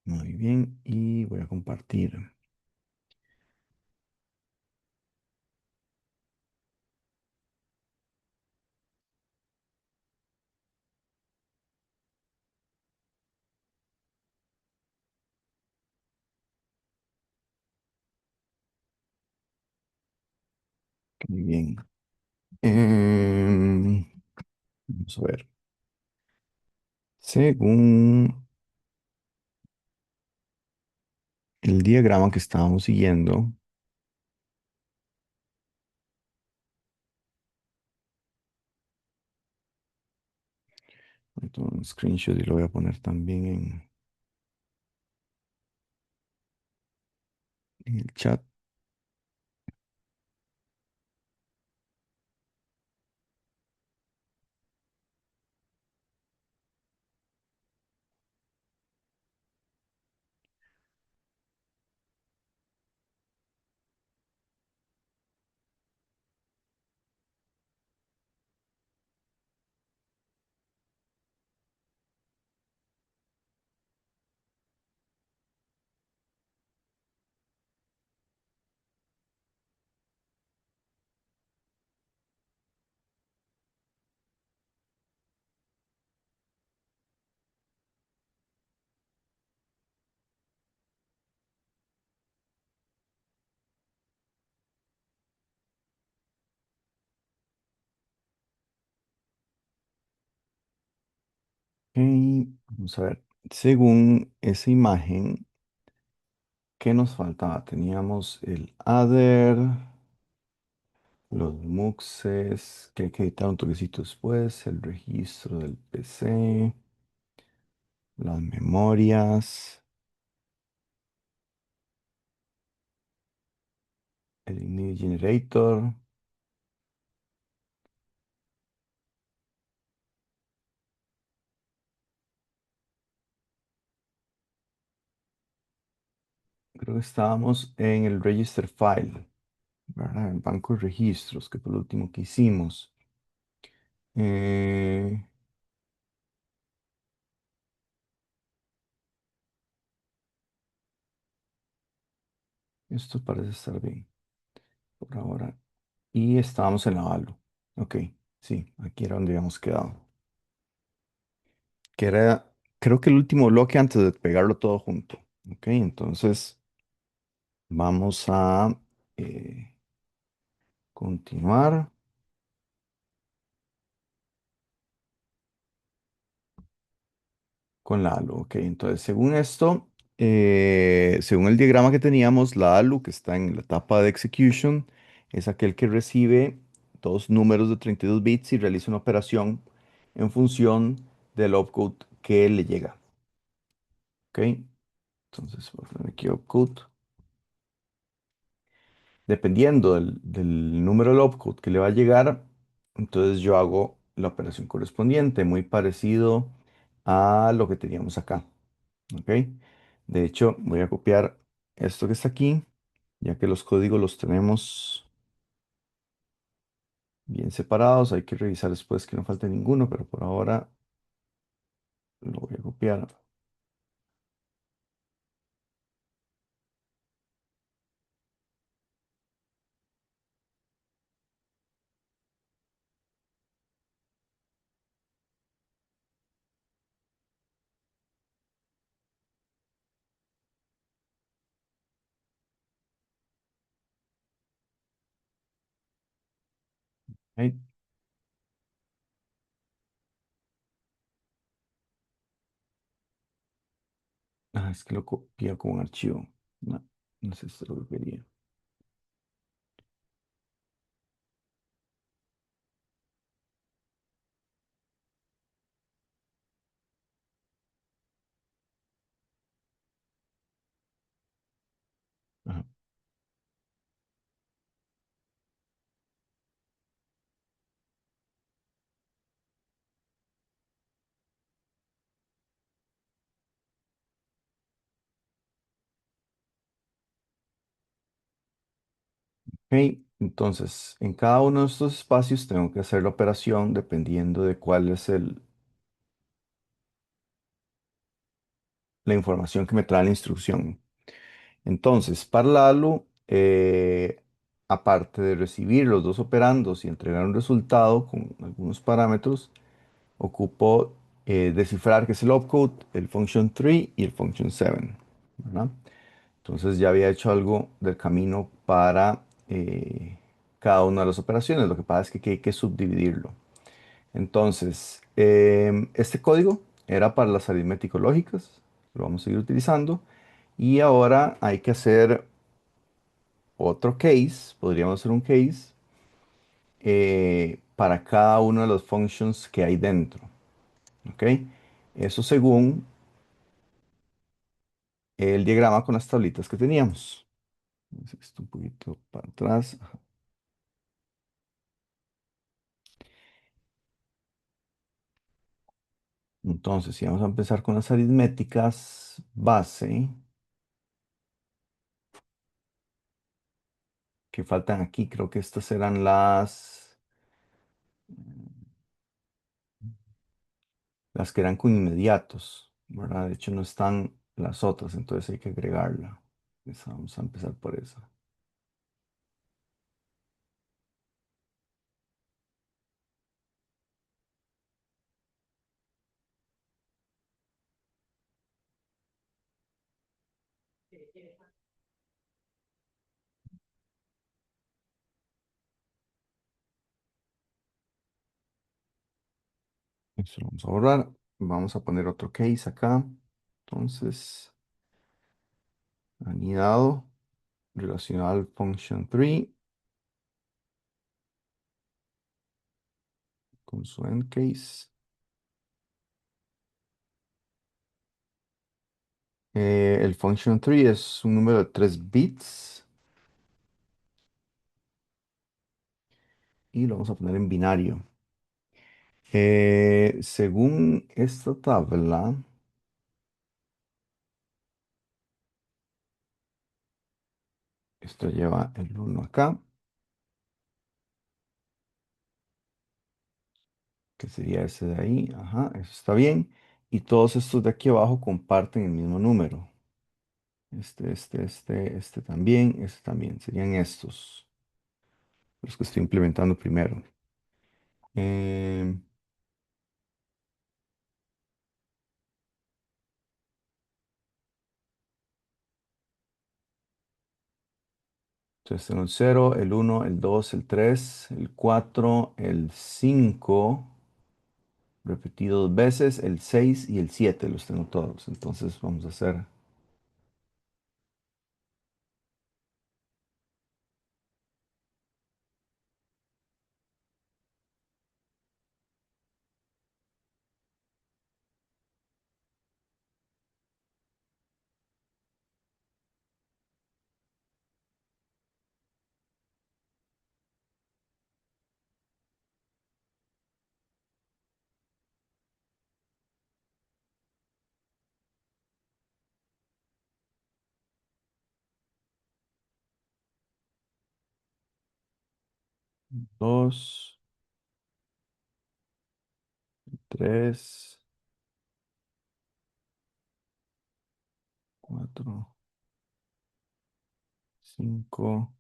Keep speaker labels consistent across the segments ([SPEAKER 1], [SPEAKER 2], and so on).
[SPEAKER 1] Muy bien, y voy a compartir. Muy bien. Em, Vamos a ver. Según el diagrama que estábamos siguiendo, voy a tomar un screenshot y lo voy a poner también en el chat. Ok, vamos a ver. Según esa imagen, ¿qué nos faltaba? Teníamos el adder, los muxes, que hay que editar un toquecito después, el registro del PC, las memorias, el image generator. Creo que estábamos en el register file, ¿verdad? El banco de registros, que fue lo último que hicimos. Eh, Esto parece estar bien por ahora. Y estábamos en la ALU. Ok, sí, aquí era donde habíamos quedado. Que era, creo que el último bloque antes de pegarlo todo junto. Ok, entonces vamos a eh, continuar con la ALU. Ok, entonces según esto, según el diagrama que teníamos, la ALU que está en la etapa de execution es aquel que recibe dos números de 32 bits y realiza una operación en función del opcode que le llega. Ok, entonces voy a poner aquí opcode. Dependiendo del número del opcode que le va a llegar, entonces yo hago la operación correspondiente, muy parecido a lo que teníamos acá. ¿Ok? De hecho, voy a copiar esto que está aquí, ya que los códigos los tenemos bien separados. Hay que revisar después que no falte ninguno, pero por ahora lo voy a copiar. ¿Ok? Ah, es que lo copié como un archivo. No, no sé si es lo que quería. Ajá. Ok, entonces, en cada uno de estos espacios tengo que hacer la operación dependiendo de cuál es la información que me trae la instrucción. Entonces, para Lalo, aparte de recibir los dos operandos y entregar un resultado con algunos parámetros, ocupo descifrar qué es el opcode, el function tree y el function 7, ¿verdad? Entonces ya había hecho algo del camino para cada una de las operaciones. Lo que pasa es que hay que subdividirlo. Entonces, este código era para las aritmético lógicas, lo vamos a seguir utilizando. Y ahora hay que hacer otro case, podríamos hacer un case para cada uno de los functions que hay dentro. ¿Ok? Eso según el diagrama con las tablitas que teníamos. Esto un poquito para atrás. Entonces, si vamos a empezar con las aritméticas base, que faltan aquí, creo que estas eran las que eran con inmediatos, ¿verdad? De hecho, no están las otras, entonces hay que agregarla. Vamos a empezar por esa. Eso lo vamos a borrar. Vamos a poner otro case acá. Entonces, anidado relacionado al function 3 con su end case. El function 3 es un número de 3 bits y lo vamos a poner en binario. Según esta tabla, esto lleva el 1 acá, que sería ese de ahí. Ajá, eso está bien. Y todos estos de aquí abajo comparten el mismo número. Este también, este también. Serían estos, los que estoy implementando primero. Em, entonces tengo el 0, el 1, el 2, el 3, el 4, el 5 repetido dos veces, el 6 y el 7 los tengo todos. Entonces vamos a hacer 2, 3, 4, 5,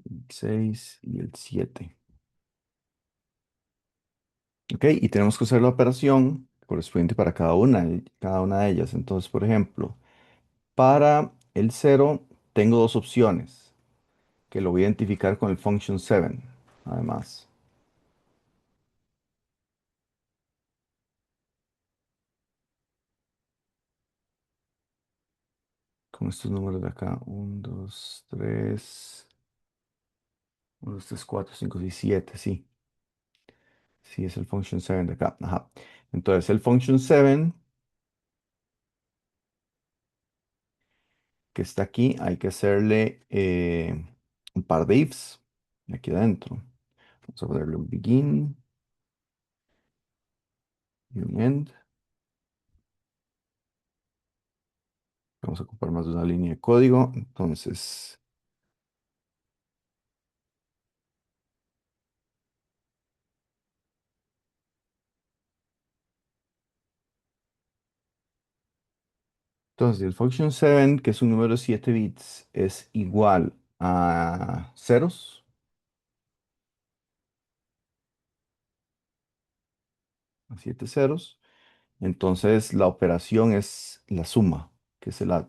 [SPEAKER 1] el 6 y el 7. Ok, y tenemos que hacer la operación correspondiente para cada una de ellas. Entonces, por ejemplo, para el 0 tengo dos opciones que lo voy a identificar con el function 7, además, con estos números de acá. 1, 2, 3, 1, 2, 3, 4, 5, 6, 7, sí. Sí, es el function 7 de acá. Ajá. Entonces, el function 7 que está aquí, hay que hacerle un par de ifs aquí adentro. Vamos a ponerle un begin y un end. Vamos a ocupar más de una línea de código. Entonces, Entonces, el function 7, que es un número de 7 bits, es igual a ceros, a 7 ceros. Entonces, la operación es la suma, que es el add.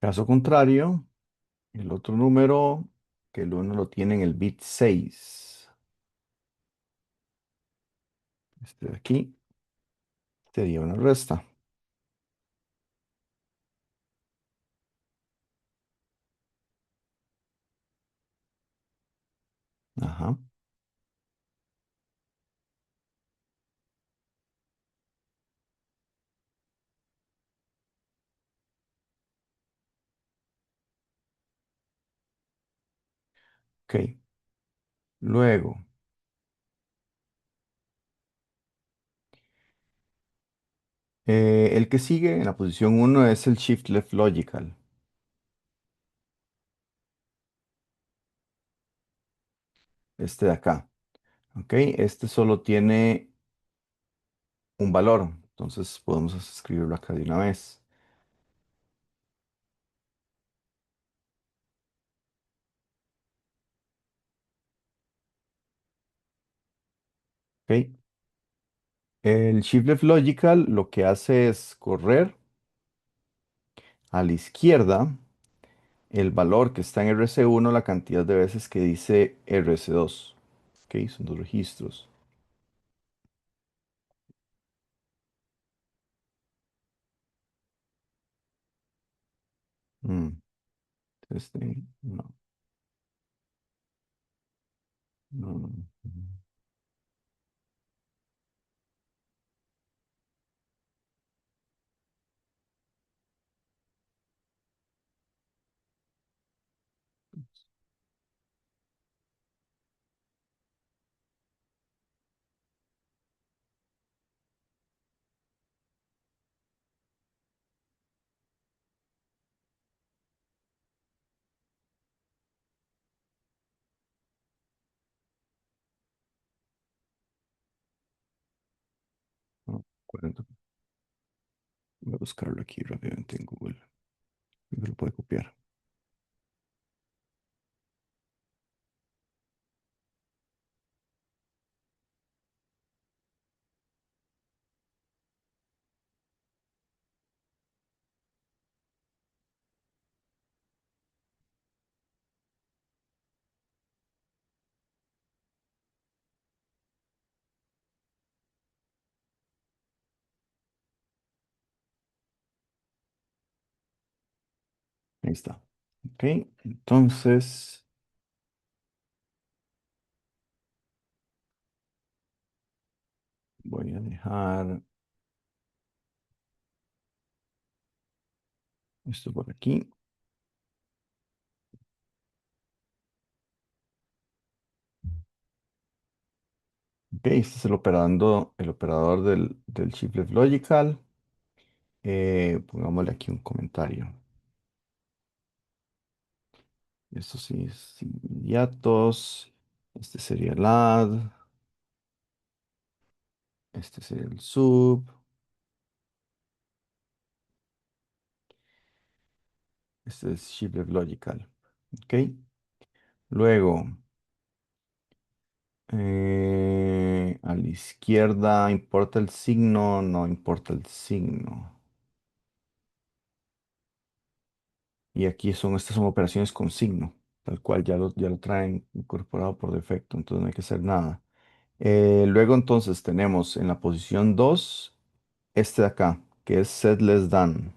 [SPEAKER 1] Caso contrario, el otro número, que el uno lo tiene en el bit 6. Este de aquí sería una resta. Ajá, ok. Luego, el que sigue en la posición uno es el Shift Left Logical, este de acá. Ok, este solo tiene un valor, entonces podemos escribirlo acá de una vez. Ok, el Shift Left Logical lo que hace es correr a la izquierda el valor que está en RC1, la cantidad de veces que dice RC2. Ok, son dos registros. Mm, este, no, no, no, no. 40. Voy a buscarlo aquí rápidamente en Google. Me lo puede copiar. Ahí está. Ok, entonces voy a dejar esto por aquí. Ok, este es el operador del Shift Left Logical. Pongámosle aquí un comentario. Estos sí es inmediatos. Este sería el add. Este sería el sub. Este es Shift Left Logical. Ok. Luego, a la izquierda, ¿importa el signo? No importa el signo. Y aquí estas son operaciones con signo, tal cual ya lo traen incorporado por defecto, entonces no hay que hacer nada. Luego entonces tenemos en la posición 2 este de acá, que es set less than.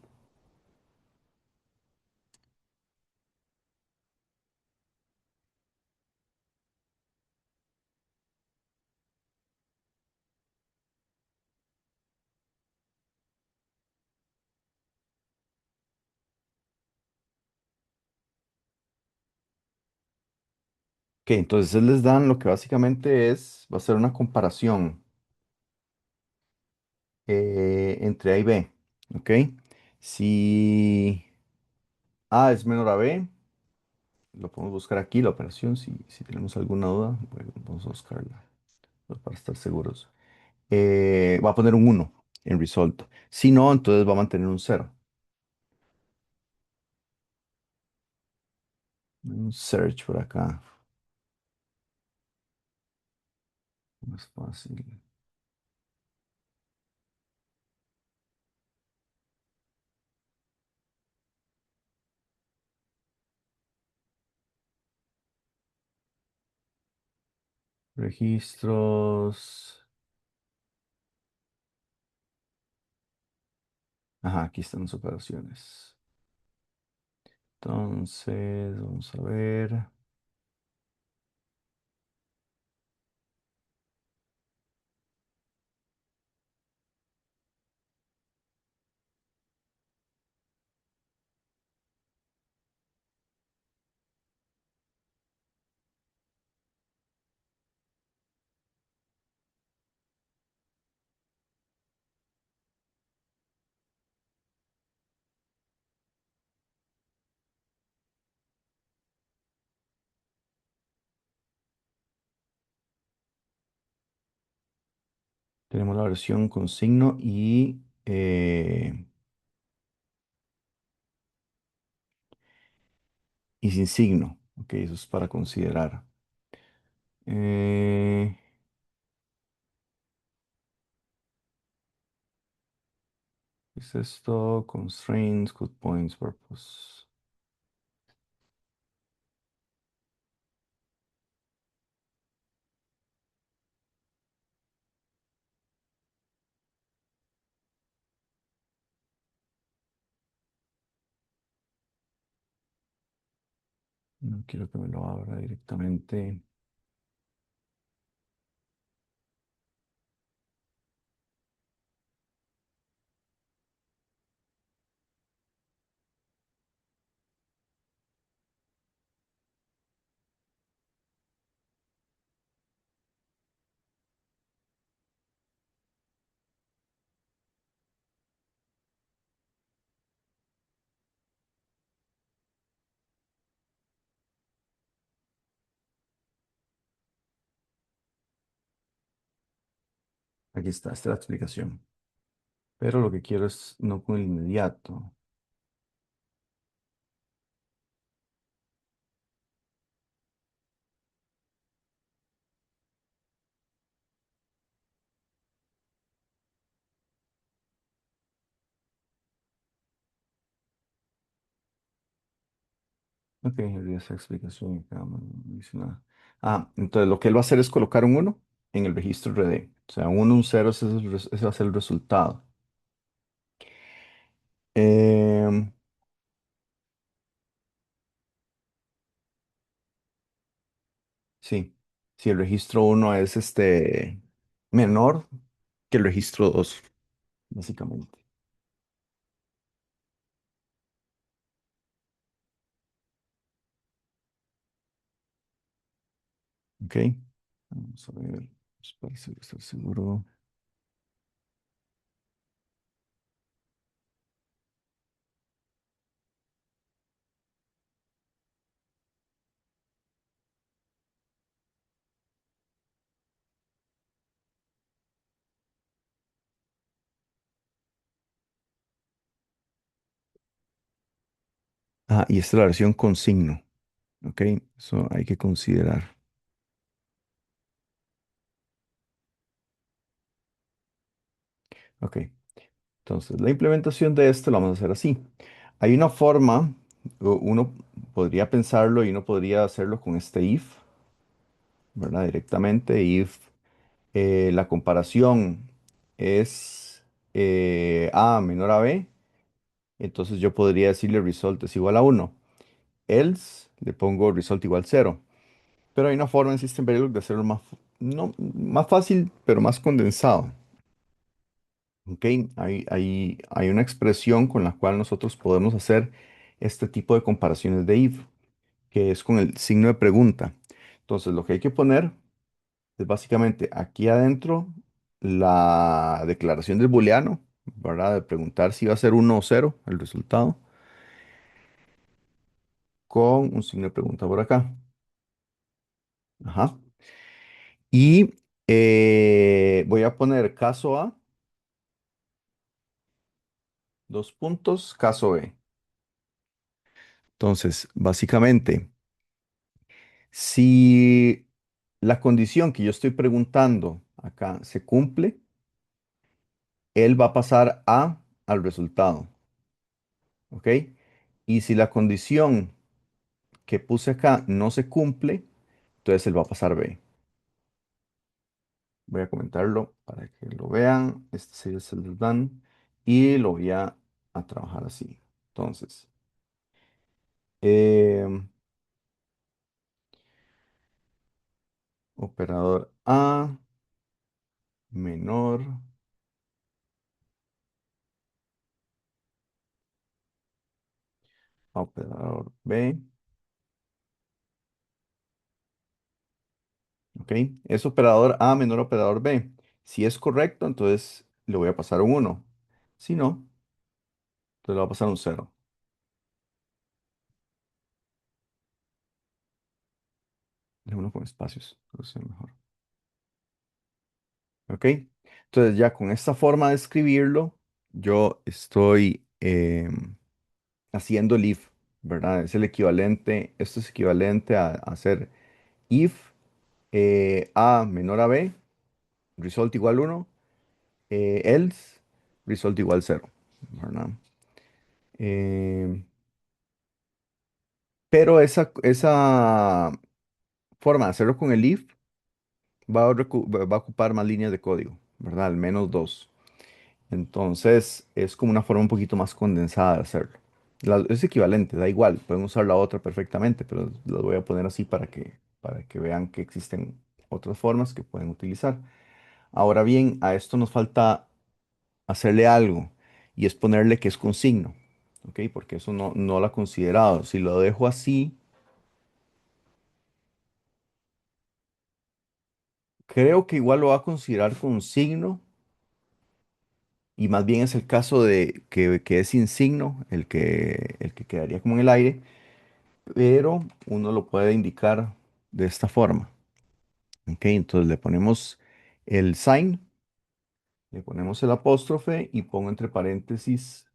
[SPEAKER 1] Ok, entonces les dan lo que básicamente es, va a ser una comparación entre A y B. Ok, si A es menor a B, lo podemos buscar aquí, la operación, si tenemos alguna duda, bueno, vamos a buscarla para estar seguros. Va a poner un 1 en result. Si no, entonces va a mantener un 0. Un search por acá, más fácil. Registros. Ajá, aquí están las operaciones. Entonces, vamos a ver. Tenemos la versión con signo y sin signo. Ok, eso es para considerar. Eh, ¿Qué es esto? Constraints, good points, purpose. No quiero que me lo abra directamente. Aquí está, esta es la explicación. Pero lo que quiero es no con el inmediato. Ok, olvidé esa explicación acá, no dice nada. Ah, entonces lo que él va a hacer es colocar un uno en el registro RD. O sea, un 1, un 0, ese va a ser el resultado. Em, sí, si el registro uno es menor que el registro 2, básicamente. Ok, vamos a ver, para estar seguro. Ah, y esta es la versión con signo. Ok, eso hay que considerar. Ok, entonces la implementación de esto la vamos a hacer así. Hay una forma, uno podría pensarlo y uno podría hacerlo con este if, ¿verdad? Directamente, if la comparación es A menor a B, entonces yo podría decirle result es igual a 1. Else le pongo result igual 0. Pero hay una forma en System Verilog de hacerlo más, no, más fácil, pero más condensado. ¿Ok? Hay una expresión con la cual nosotros podemos hacer este tipo de comparaciones de if, que es con el signo de pregunta. Entonces, lo que hay que poner es básicamente aquí adentro la declaración del booleano, ¿verdad? De preguntar si va a ser uno o cero el resultado, con un signo de pregunta por acá. Ajá. Y voy a poner caso A, dos puntos, caso B. Entonces, básicamente, si la condición que yo estoy preguntando acá se cumple, él va a pasar A al resultado, ¿ok? Y si la condición que puse acá no se cumple, entonces él va a pasar B. Voy a comentarlo para que lo vean. Este sería el done y lo voy a trabajar así. Entonces, em, operador A menor a operador B. ¿Ok? Es operador A menor a operador B. Si es correcto, entonces le voy a pasar un uno. Si no, entonces le voy a pasar un cero. De uno con espacios, creo que sea mejor. ¿Ok? Entonces ya con esta forma de escribirlo, yo estoy haciendo el if, ¿verdad? Es el equivalente, esto es equivalente a hacer if A menor a B, result igual uno, else, result igual cero, ¿verdad? Eh, pero esa forma de hacerlo con el if va a ocupar más líneas de código, ¿verdad? Al menos dos. Entonces es como una forma un poquito más condensada de hacerlo. Es equivalente, da igual, pueden usar la otra perfectamente, pero las voy a poner así para que vean que existen otras formas que pueden utilizar. Ahora bien, a esto nos falta hacerle algo y es ponerle que es con signo, ¿ok? Porque eso no lo ha considerado. Si lo dejo así, creo que igual lo va a considerar con signo y más bien es el caso de que es sin signo, el que quedaría como en el aire, pero uno lo puede indicar de esta forma. ¿Ok? Entonces le ponemos el sign, le ponemos el apóstrofe y pongo entre paréntesis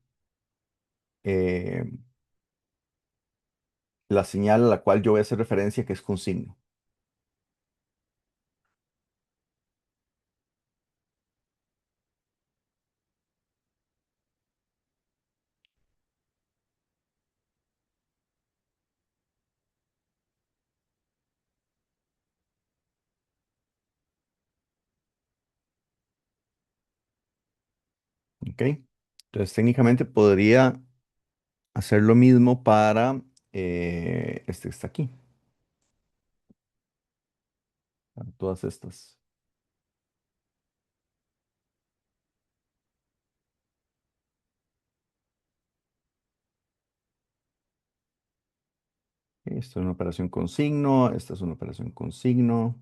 [SPEAKER 1] eh, la señal a la cual yo voy a hacer referencia que es con signo. ¿Ok? Entonces técnicamente podría hacer lo mismo para este que está aquí, para todas estas. Esto es una operación con signo, esta es una operación con signo,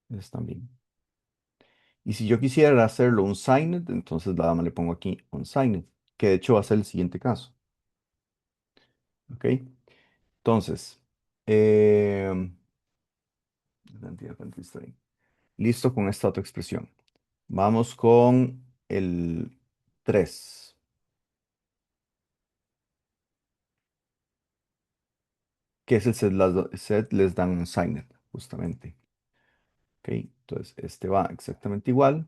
[SPEAKER 1] es también. Y si yo quisiera hacerlo unsigned, entonces nada más le pongo aquí unsigned, que de hecho va a ser el siguiente caso. ¿Ok? Entonces, eh, cuánto estoy. Listo con esta otra expresión. Vamos con el 3, que es el set less than unsigned, justamente. ¿Ok? Entonces, este va exactamente igual.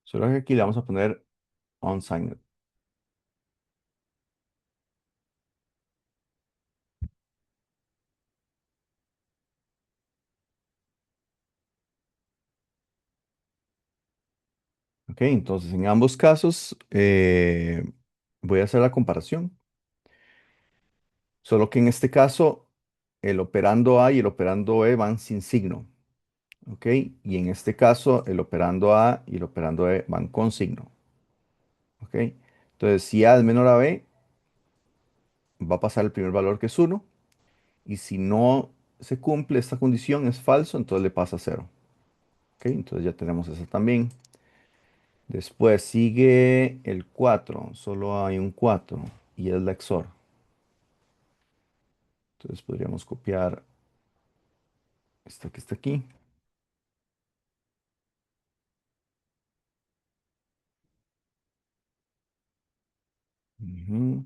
[SPEAKER 1] Solo que aquí le vamos a poner unsigned. ¿Ok? Entonces, en ambos casos, voy a hacer la comparación. Solo que en este caso el operando A y el operando B van sin signo, ¿ok? Y en este caso, el operando A y el operando E van con signo, ¿ok? Entonces, si A es menor a B, va a pasar el primer valor que es uno, y si no se cumple esta condición, es falso, entonces le pasa cero, ¿ok? Entonces ya tenemos eso también. Después sigue el 4, solo hay un 4 y es la XOR. Entonces podríamos copiar esta que está aquí. Ujú.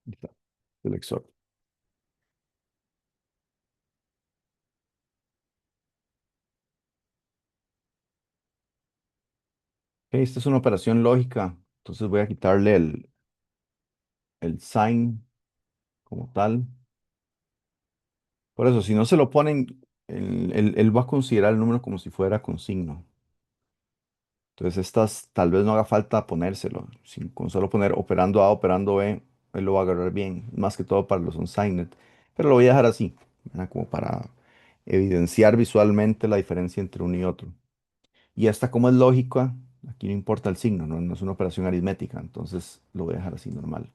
[SPEAKER 1] Ahí está, el XOR. Ok, esta es una operación lógica, entonces voy a quitarle el sign como tal. Por eso, si no se lo ponen, él va a considerar el número como si fuera con signo. Entonces, estas tal vez no haga falta ponérselo. Con solo poner operando A, operando B, él lo va a agarrar bien. Más que todo para los unsigned. Pero lo voy a dejar así, ¿verdad? Como para evidenciar visualmente la diferencia entre uno y otro. Y esta, como es lógica, aquí no importa el signo, ¿no? No es una operación aritmética. Entonces, lo voy a dejar así normal.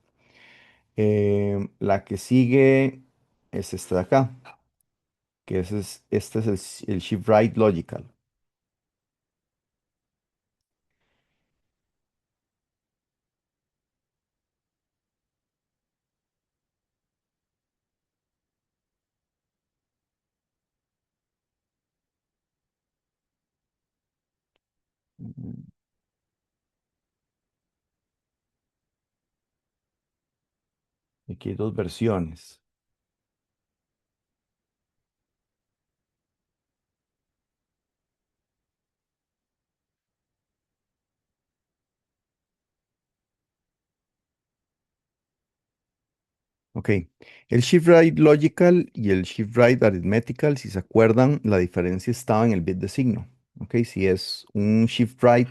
[SPEAKER 1] La que sigue es esta de acá, que este es el shift right logical. Mm, Aquí hay dos versiones. Ok, el shift right logical y el shift right arithmetical, si se acuerdan, la diferencia estaba en el bit de signo. Ok, si es un shift right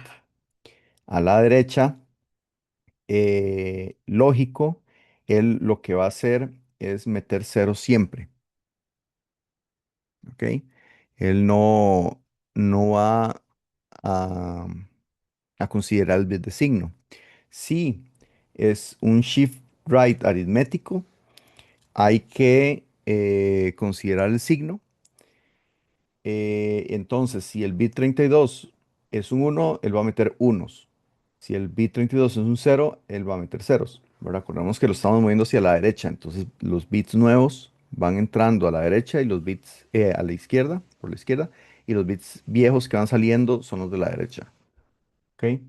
[SPEAKER 1] a la derecha, lógico, él lo que va a hacer es meter cero siempre. Ok, él no va a, a considerar el bit de signo. Si es un shift right aritmético, hay que considerar el signo. Entonces, si el bit 32 es un uno, él va a meter unos. Si el bit 32 es un cero, él va a meter ceros. ¿Verdad? Recordemos que lo estamos moviendo hacia la derecha. Entonces, los bits nuevos van entrando a la derecha y los bits a la izquierda, por la izquierda. Y los bits viejos que van saliendo son los de la derecha. ¿Ok?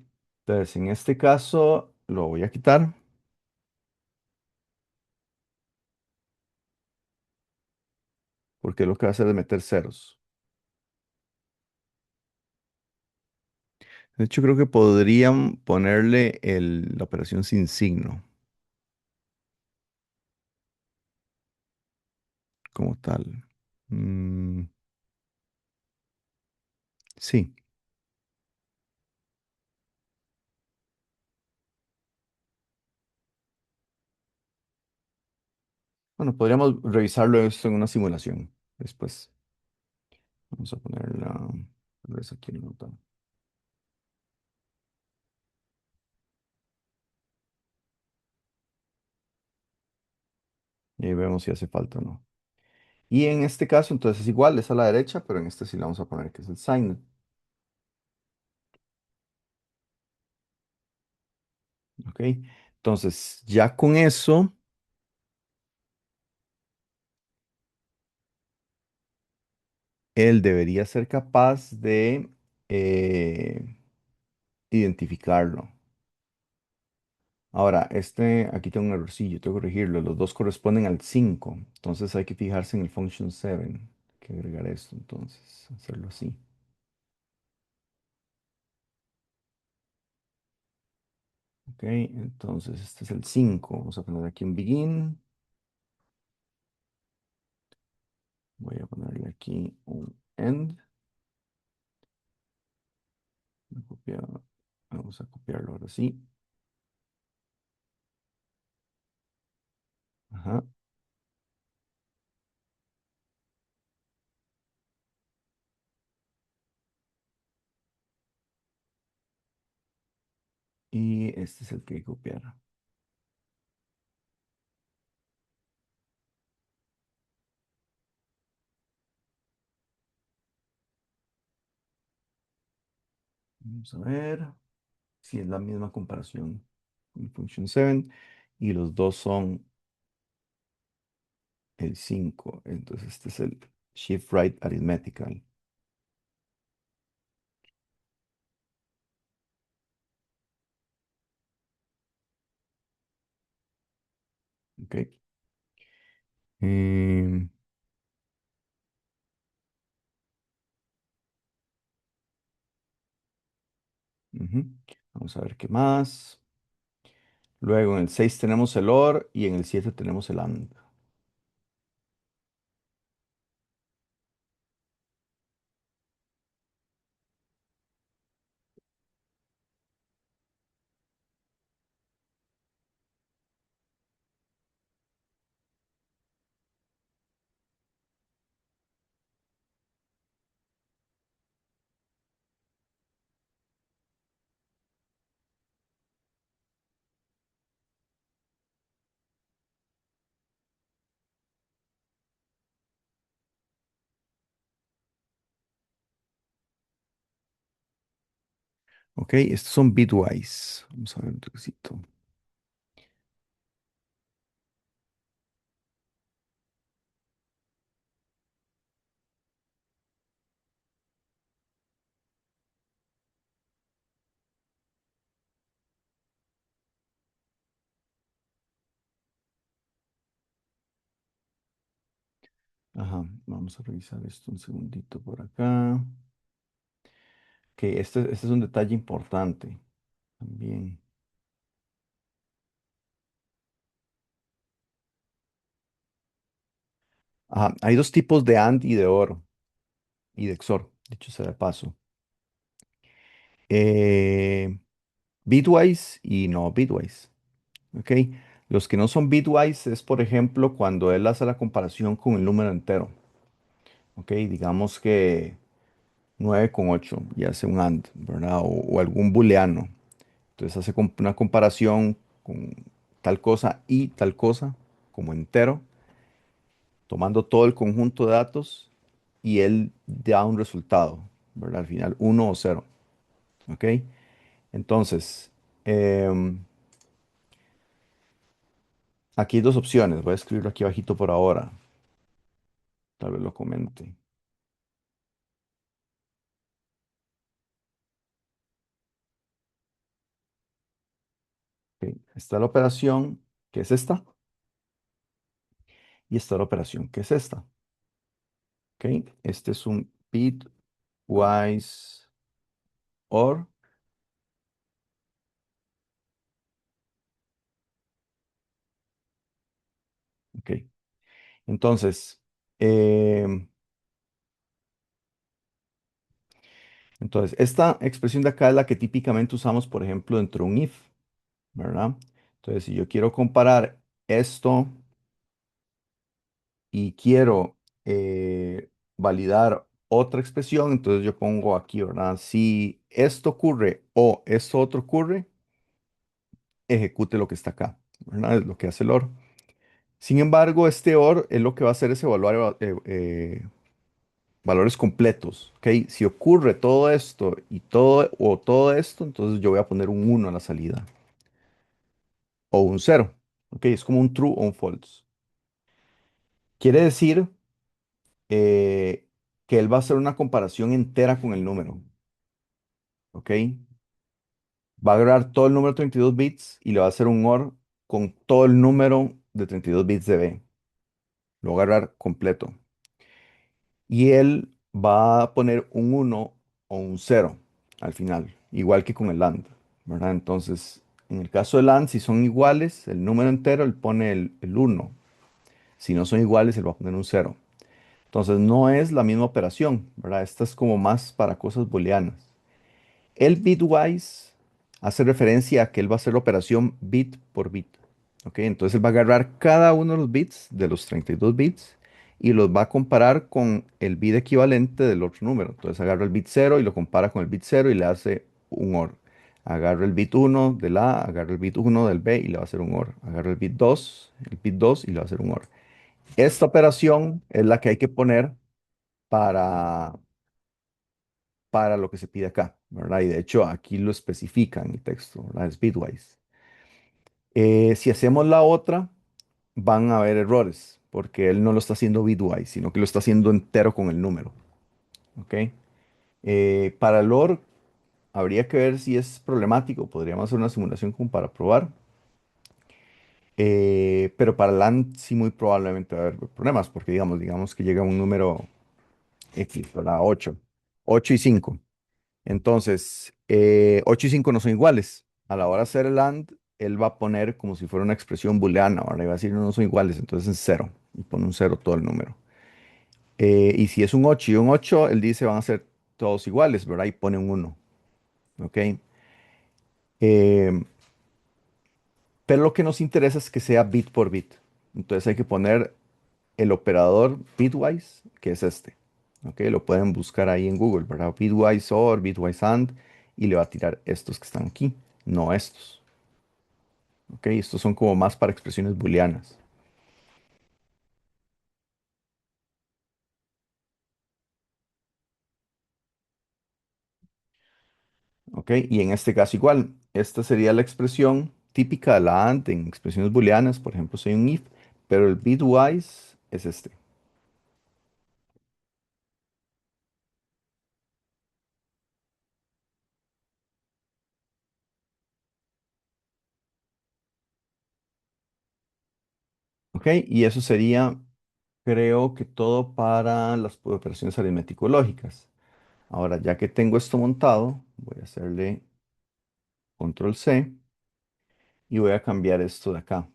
[SPEAKER 1] Entonces, en este caso, lo voy a quitar porque lo que va a hacer es meter ceros. De hecho, creo que podrían ponerle la operación sin signo como tal. Mm, sí. Bueno, podríamos revisarlo esto en una simulación después. Vamos a ponerla tal vez aquí en nota. Y ahí vemos si hace falta o no. Y en este caso, entonces es igual, es a la derecha, pero en este sí le vamos a poner que es el sign. ¿Ok? Entonces, ya con eso, él debería ser capaz de identificarlo. Ahora, aquí tengo un errorcillo, tengo que corregirlo. Los dos corresponden al 5. Entonces hay que fijarse en el function 7. Hay que agregar esto, entonces, hacerlo así. Ok, entonces este es el 5. Vamos a poner aquí un begin. Voy a ponerle aquí un end. Voy a vamos a copiarlo ahora sí. Ajá. Y este es el que hay que copiar. Vamos a ver si es la misma comparación con el function 7. Y los dos son el 5. Entonces este es el shift right arithmetical. Ok. Em, ujú. Vamos a ver qué más. Luego en el 6 tenemos el OR y en el 7 tenemos el AND. Ok, estos son bitwise. Vamos a ver un toquecito. Ajá, vamos a revisar esto un segundito por acá. Ok, este es un detalle importante también. Ajá, hay dos tipos de AND y de OR y de XOR, dicho sea de paso. Eh, Bitwise y no bitwise. Ok, los que no son bitwise es, por ejemplo, cuando él hace la comparación con el número entero. Ok, digamos que 9 con 8 y hace un AND, ¿verdad? O algún booleano. Entonces hace una comparación con tal cosa y tal cosa como entero, tomando todo el conjunto de datos y él da un resultado, ¿verdad? Al final, uno o cero. ¿Ok? Entonces, em, aquí hay dos opciones. Voy a escribirlo aquí abajito por ahora. Tal vez lo comente. ¿Ok? Está la operación, que es esta, y está la operación, que es esta. ¿Ok? Este es un bitwise OR. ¿Ok? Entonces, em, esta expresión de acá es la que típicamente usamos, por ejemplo, dentro de un if, ¿verdad? Entonces, si yo quiero comparar esto y quiero validar otra expresión, entonces yo pongo aquí, ¿verdad? Si esto ocurre o esto otro ocurre, ejecute lo que está acá, ¿verdad? Es lo que hace el OR. Sin embargo, este OR es lo que va a hacer es evaluar valores completos, ¿ok? Si ocurre todo esto y todo o todo esto, entonces yo voy a poner un uno a la salida o un cero, ¿ok? Es como un true o un false. Quiere decir que él va a hacer una comparación entera con el número, ¿ok? Va a agarrar todo el número de 32 bits y le va a hacer un OR con todo el número de 32 bits de B. Lo va a agarrar completo. Y él va a poner un uno o un cero al final, igual que con el AND, ¿verdad? Entonces, En el caso del AND, si son iguales, el número entero, él pone el 1. Si no son iguales, él va a poner un cero. Entonces no es la misma operación, ¿verdad? Esta es como más para cosas booleanas. El bitwise hace referencia a que él va a hacer la operación bit por bit. ¿Ok? Entonces él va a agarrar cada uno de los bits de los 32 bits y los va a comparar con el bit equivalente del otro número. Entonces agarra el bit cero y lo compara con el bit cero y le hace un OR. Agarra el bit uno del A, agarra el bit uno del B y le va a hacer un OR. Agarra el bit 2 y le va a hacer un OR. Esta operación es la que hay que poner para, para lo que se pide acá, ¿verdad? Y de hecho aquí lo especifica en el texto, ¿verdad? Es bitwise. Si hacemos la otra, van a haber errores, porque él no lo está haciendo bitwise, sino que lo está haciendo entero con el número, ¿ok? Para el OR, habría que ver si es problemático, podríamos hacer una simulación como para probar, pero para el AND sí muy probablemente va a haber problemas, porque digamos que llega un número X, ¿verdad? 8, 8 y 5. Entonces, 8 y 5 no son iguales. A la hora de hacer el AND, él va a poner como si fuera una expresión booleana, ¿verdad? Y va a decir no son iguales, entonces es cero. Y pone un cero todo el número. Y si es un 8 y un 8, él dice van a ser todos iguales, ¿verdad? Y pone un uno. ¿Ok? Eh, pero lo que nos interesa es que sea bit por bit. Entonces hay que poner el operador bitwise, que es este. ¿Ok? Lo pueden buscar ahí en Google, ¿verdad? Bitwise OR, bitwise AND, y le va a tirar estos que están aquí, no estos. ¿Ok? Estos son como más para expresiones booleanas. ¿Ok? Y en este caso igual, esta sería la expresión típica de la AND en expresiones booleanas, por ejemplo, soy un if, pero el bitwise es este. ¿Ok? Y eso sería, creo que todo para las operaciones aritmético-lógicas. Ahora, ya que tengo esto montado, voy a hacerle control C y voy a cambiar esto de acá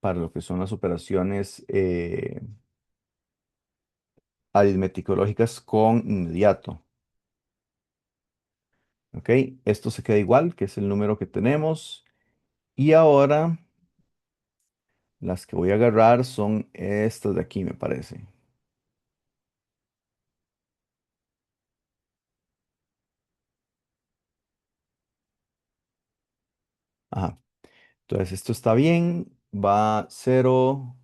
[SPEAKER 1] para lo que son las operaciones aritmético-lógicas con inmediato. ¿Ok? Esto se queda igual, que es el número que tenemos. Y ahora las que voy a agarrar son estas de aquí, me parece. Ajá. Entonces esto está bien. Va cero.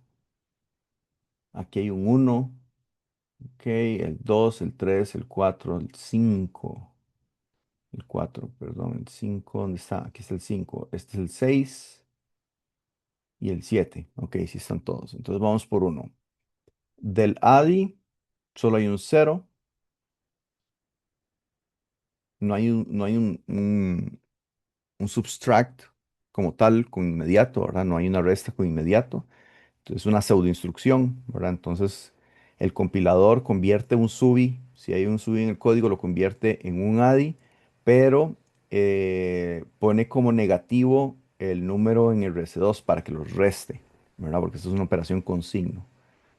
[SPEAKER 1] Aquí hay un uno. Ok. El 2, el 3, el 4, el 5. El 4, perdón. El 5. ¿Dónde está? Aquí está el 5. Este es el 6 y el 7. Ok, sí están todos. Entonces vamos por uno. Del ADI solo hay un cero. No hay un subtract como tal con inmediato, ¿verdad? No hay una resta con inmediato. Entonces es una pseudoinstrucción, ¿verdad? Entonces el compilador convierte un SUBI, si hay un SUBI en el código, lo convierte en un ADI, pero pone como negativo el número en el RC2 para que lo reste, ¿verdad? Porque esto es una operación con signo.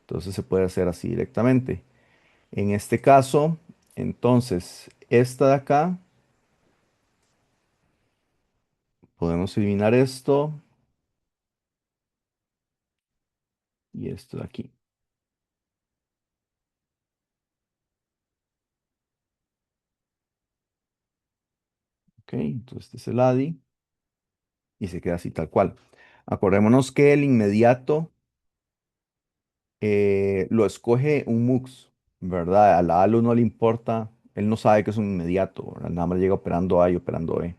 [SPEAKER 1] Entonces se puede hacer así directamente. En este caso, entonces, esta de acá, podemos eliminar esto y esto de aquí. ¿Ok? Entonces este es el ADI y se queda así tal cual. Acordémonos que el inmediato lo escoge un MUX, ¿verdad? A la ALU no le importa, él no sabe que es un inmediato, ¿verdad? Nada más le llega operando A y operando E.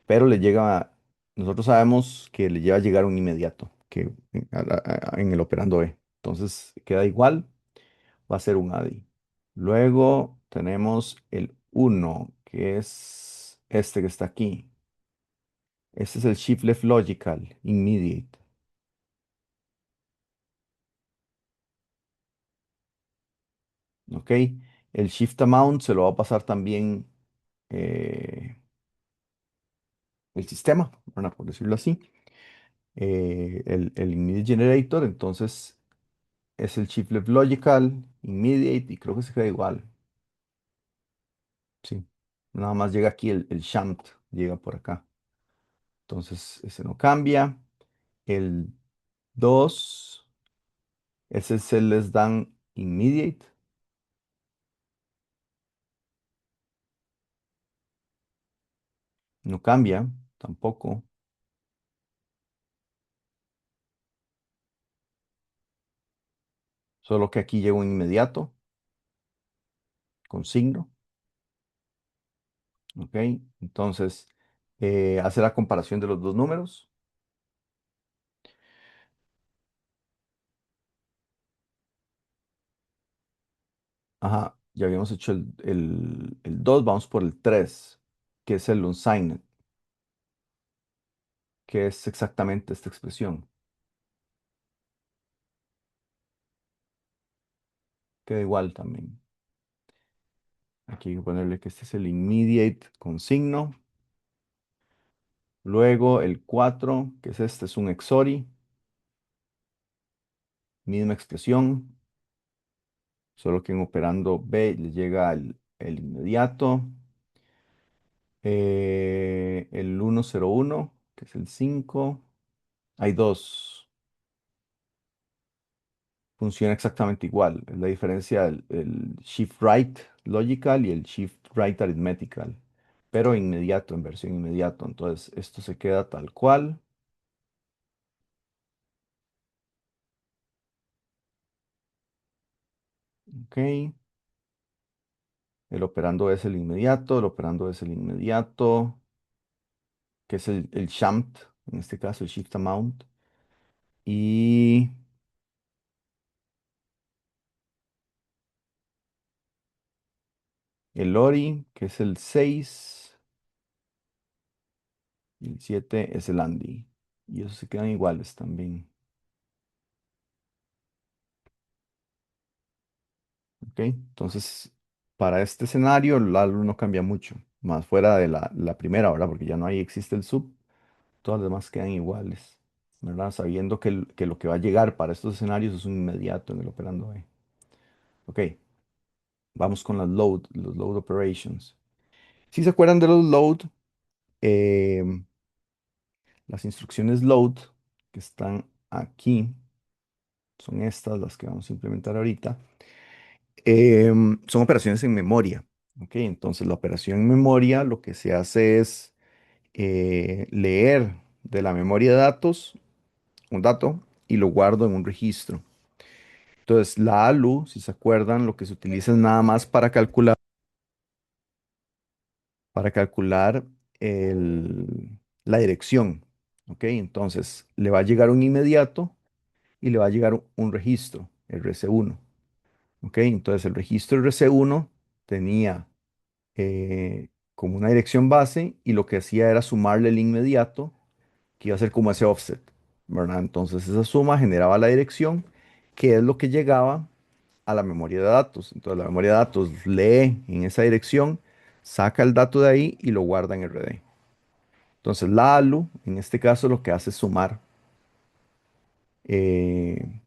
[SPEAKER 1] Pero le llega, nosotros sabemos que le lleva a llegar un inmediato que, en el operando E. Entonces queda igual, va a ser un ADI. Luego tenemos el uno que es este que está aquí. Este es el Shift Left Logical Immediate. ¿Ok? El Shift Amount se lo va a pasar también. eh, el sistema, ¿verdad? Por decirlo así. El immediate generator, entonces es el shift left logical, immediate, y creo que se queda igual. Sí. Nada más llega aquí el shunt, llega por acá. Entonces ese no cambia. El 2, ese es el less than immediate, no cambia tampoco. Solo que aquí llega un inmediato con signo. ¿Ok? Entonces hace la comparación de los dos números. Ajá, ya habíamos hecho el 2, vamos por el 3, que es el unsigned, que es exactamente esta expresión. Queda igual también. Aquí hay que ponerle que este es el immediate con signo. Luego el 4, que es este, es un XORI, misma expresión, solo que en operando B le llega el inmediato. El 101, que es el 5, hay dos, funciona exactamente igual. Es la diferencia el shift right logical y el shift right arithmetical, pero inmediato, en versión inmediato. Entonces esto se queda tal cual. Ok. El operando es el inmediato, el operando es el inmediato, que es el shunt, en este caso el shift amount. Y el lori, que es el 6. Y el 7 es el Andy. Y esos se quedan iguales también. ¿Ok? Entonces, para este escenario, el ALU no cambia mucho. Más fuera de la primera, ¿verdad? Porque ya no ahí existe el sub. Todas las demás quedan iguales. ¿Verdad? Sabiendo que lo que va a llegar para estos escenarios es un inmediato en el operando B. Ok, vamos con los load operations. Si se acuerdan de los load, em, las instrucciones load que están aquí, son estas las que vamos a implementar ahorita. Son operaciones en memoria. ¿Ok? Entonces la operación en memoria lo que se hace es leer de la memoria de datos un dato y lo guardo en un registro. Entonces la ALU, si se acuerdan, lo que se utiliza es nada más para calcular la dirección. ¿Ok? Entonces le va a llegar un inmediato y le va a llegar un registro, el RC1. ¿Ok? Entonces el registro RC1 tenía como una dirección base y lo que hacía era sumarle el inmediato, que iba a ser como ese offset, ¿verdad? Entonces esa suma generaba la dirección, que es lo que llegaba a la memoria de datos. Entonces la memoria de datos lee en esa dirección, saca el dato de ahí y lo guarda en RD. Entonces la ALU, en este caso, lo que hace es sumar, eh,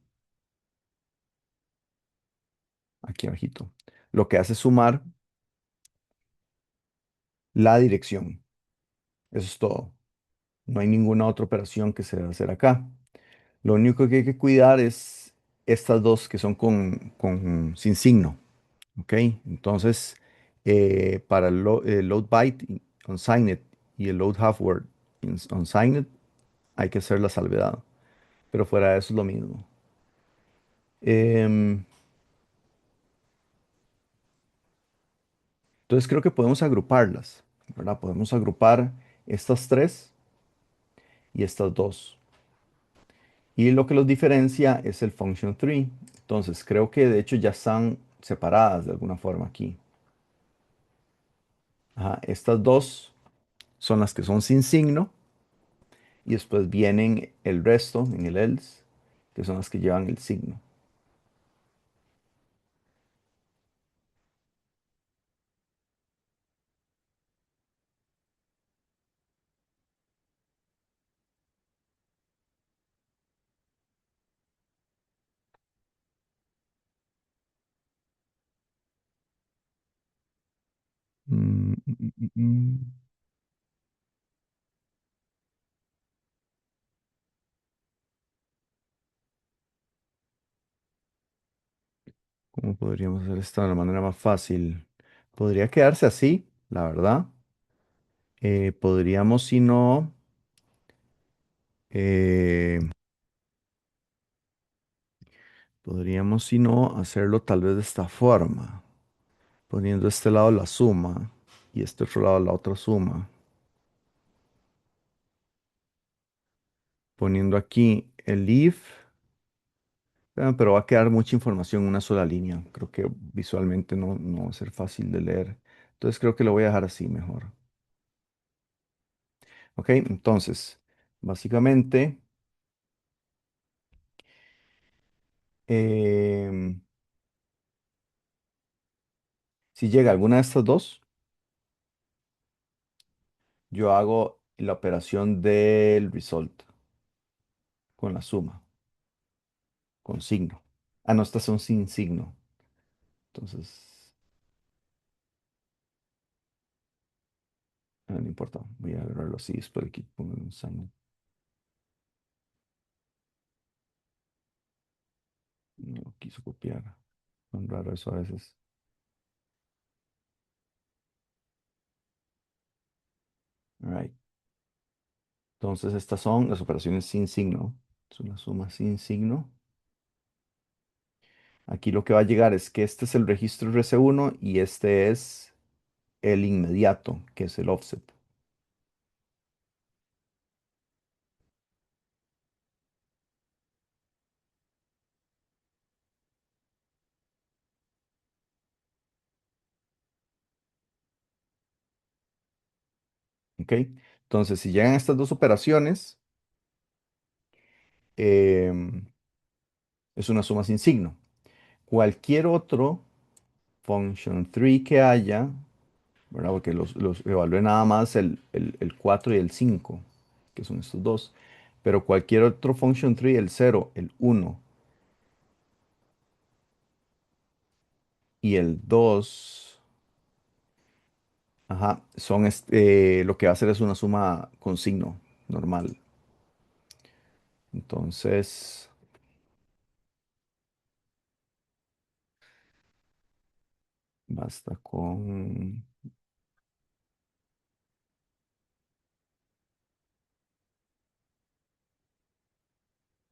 [SPEAKER 1] aquí abajito, lo que hace es sumar la dirección. Eso es todo. No hay ninguna otra operación que se deba hacer acá. Lo único que hay que cuidar es estas dos que son sin signo. ¿Ok? Entonces, para el load byte unsigned y el load half word unsigned, hay que hacer la salvedad. Pero fuera de eso es lo mismo. Em, entonces, creo que podemos agruparlas, ¿verdad? Podemos agrupar estas tres y estas dos. Y lo que los diferencia es el function tree. Entonces, creo que de hecho ya están separadas de alguna forma aquí. Ajá, estas dos son las que son sin signo y después vienen el resto en el else, que son las que llevan el signo. Mm, ¿Cómo podríamos hacer esto de la manera más fácil? Podría quedarse así, la verdad. Podríamos, si no, eh, podríamos, si no, hacerlo tal vez de esta forma, poniendo este lado la suma y este otro lado la otra suma, poniendo aquí el if, pero va a quedar mucha información en una sola línea. Creo que visualmente no va a ser fácil de leer. Entonces creo que lo voy a dejar así mejor. Ok, entonces, básicamente, em, si llega alguna de estas dos, yo hago la operación del result con la suma, con signo. Ah, no, estas son sin signo. Entonces, no importa, voy a agarrarlo así, después aquí pongo un signo. No quiso copiar. Tan raro eso a veces. All right. Entonces, estas son las operaciones sin signo. Es una suma sin signo. Aquí lo que va a llegar es que este es el registro RC1 y este es el inmediato, que es el offset. ¿Ok? Entonces, si llegan estas dos operaciones, em, es una suma sin signo. Cualquier otro function 3 que haya, ¿verdad? Porque los evalué nada más el 4 y el 5, que son estos dos. Pero cualquier otro function 3, el 0, el 1 y el 2, ajá, lo que va a hacer es una suma con signo normal. Entonces, basta con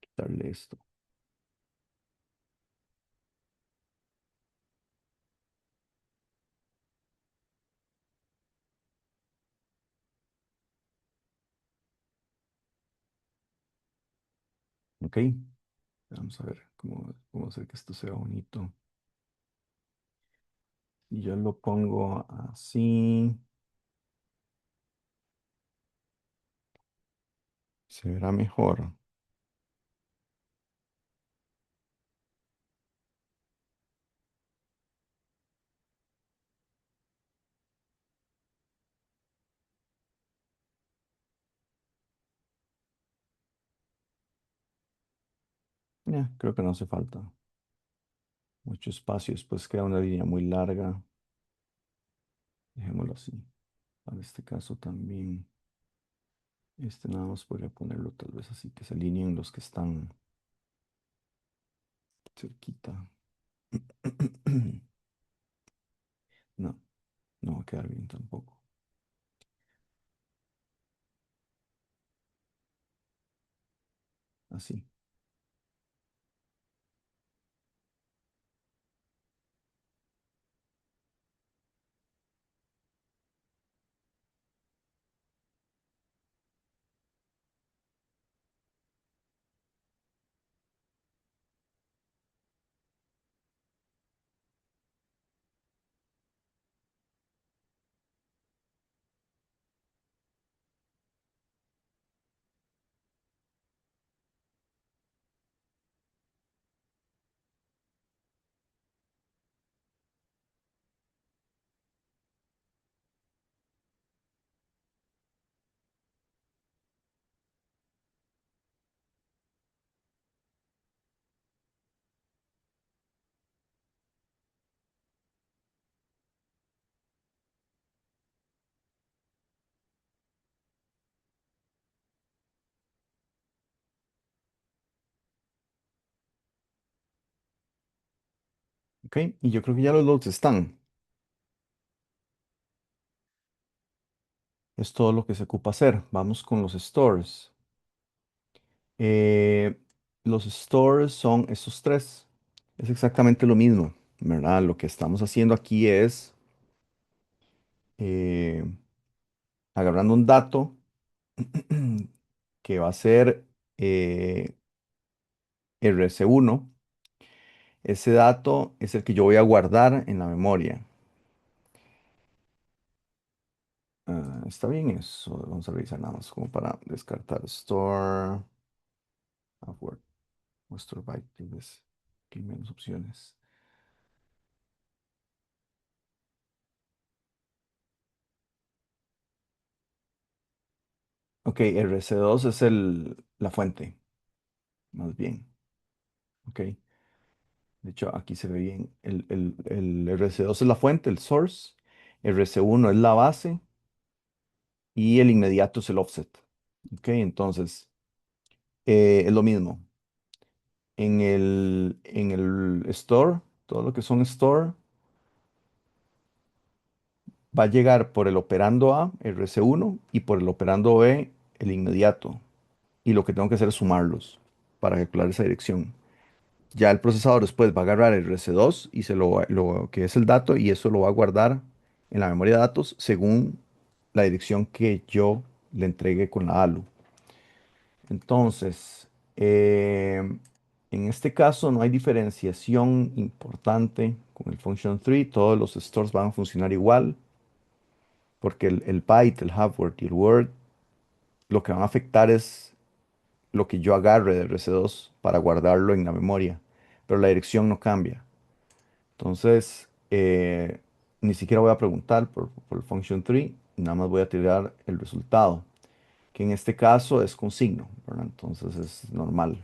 [SPEAKER 1] quitarle esto. ¿Ok? Vamos a ver cómo hacer que esto sea bonito. Y yo lo pongo así, se verá mejor. Ya, creo que no hace falta mucho espacio. Después queda una línea muy larga. Dejémoslo así. Para este caso también. Este nada más podría ponerlo tal vez así, que se alineen los que están cerquita. No, no va a quedar bien tampoco. Así. ¿Ok? Y yo creo que ya los logs están. Es todo lo que se ocupa hacer. Vamos con los stores. Eh, los stores son esos tres. Es exactamente lo mismo, ¿verdad? Lo que estamos haciendo aquí es eh, agarrando un dato que va a ser RC1. Ese dato es el que yo voy a guardar en la memoria. Está bien eso. Vamos a revisar nada más como para descartar store, Word, o store byte, tal vez. Aquí hay menos opciones. Ok, RC2 es la fuente, más bien. Ok. De hecho, aquí se ve bien. El RC2 es la fuente, el source. RC1 es la base y el inmediato es el offset. Ok, entonces es lo mismo. En el store, todo lo que son store, va a llegar por el operando A, RC1, y por el operando B, el inmediato. Y lo que tengo que hacer es sumarlos para calcular esa dirección. Ya el procesador después va a agarrar el RC2 y lo que es el dato y eso lo va a guardar en la memoria de datos según la dirección que yo le entregue con la ALU. Entonces, en este caso no hay diferenciación importante con el function tree. Todos los stores van a funcionar igual porque el byte, el half word y el word lo que van a afectar es lo que yo agarre de RC2 para guardarlo en la memoria, pero la dirección no cambia. Entonces, ni siquiera voy a preguntar por el function tree, nada más voy a tirar el resultado, que en este caso es con signo, ¿verdad? Entonces es normal.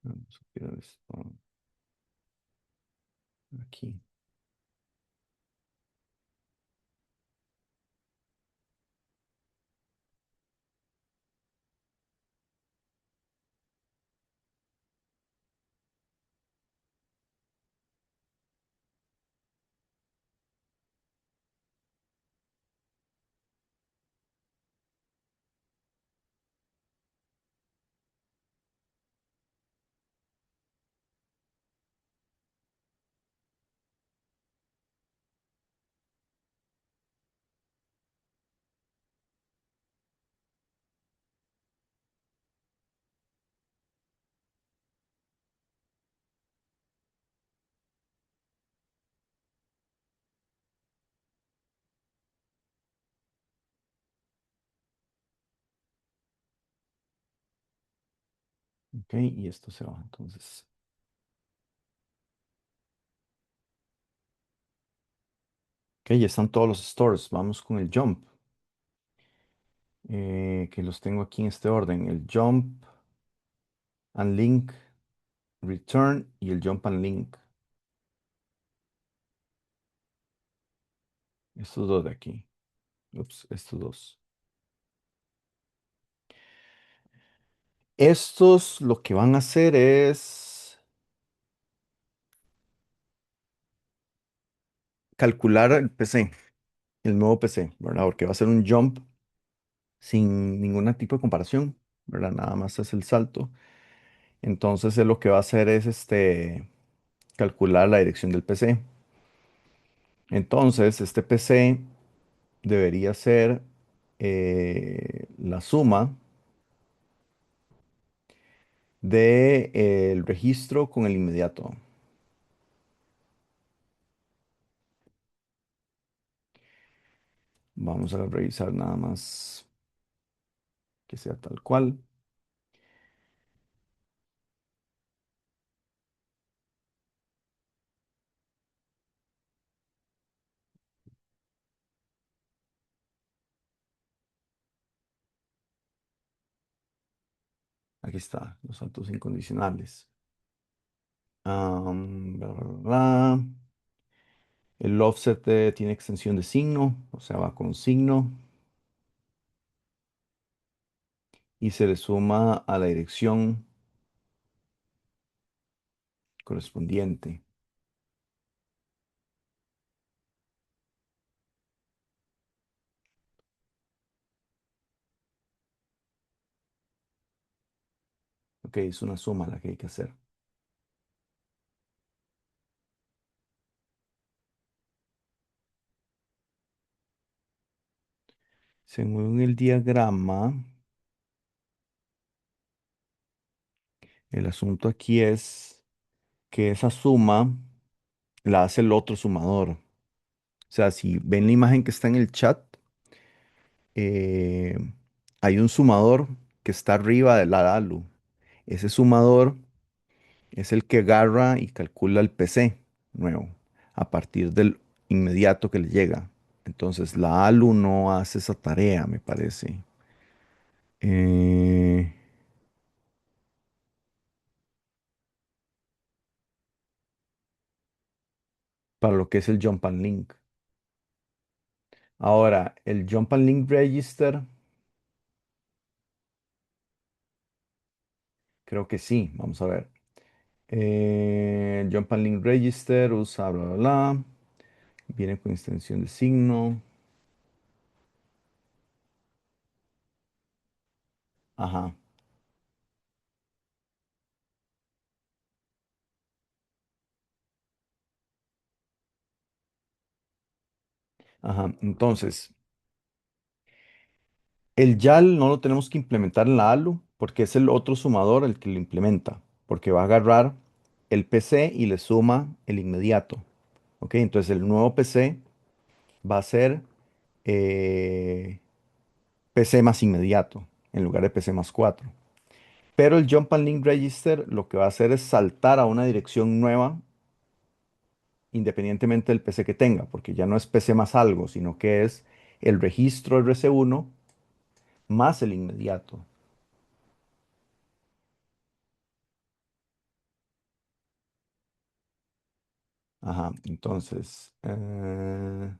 [SPEAKER 1] Vamos a tirar esto aquí. Ok, y esto se va. Entonces, ok, ya están todos los stores. Vamos con el jump, que los tengo aquí en este orden. El jump, unlink, return y el jump and link. Estos dos de aquí. Ups, estos dos. Estos lo que van a hacer es calcular el PC, el nuevo PC, ¿verdad? Porque va a ser un jump sin ningún tipo de comparación, ¿verdad? Nada más es el salto. Entonces, él lo que va a hacer es calcular la dirección del PC. Entonces, este PC debería ser la suma del registro con el inmediato. Vamos a revisar nada más que sea tal cual. Aquí está, los saltos incondicionales. Bla, bla, bla. El offset tiene extensión de signo, o sea, va con signo y se le suma a la dirección correspondiente. Ok, es una suma la que hay que hacer. Según el diagrama, el asunto aquí es que esa suma la hace el otro sumador. O sea, si ven la imagen que está en el chat, eh, hay un sumador que está arriba de la ALU. Ese sumador es el que agarra y calcula el PC nuevo a partir del inmediato que le llega. Entonces la ALU no hace esa tarea, me parece. Eh, para lo que es el Jump and Link. Ahora, el Jump and Link Register, creo que sí. Vamos a ver. Jump and Link Register usa bla bla bla. Viene con extensión de signo. Ajá, ajá. Entonces, el YAL no lo tenemos que implementar en la ALU porque es el otro sumador el que lo implementa. Porque va a agarrar el PC y le suma el inmediato. ¿Ok? Entonces el nuevo PC va a ser eh, PC más inmediato en lugar de PC más 4. Pero el Jump and Link Register lo que va a hacer es saltar a una dirección nueva independientemente del PC que tenga, porque ya no es PC más algo, sino que es el registro RC1 más el inmediato. Ajá, entonces, the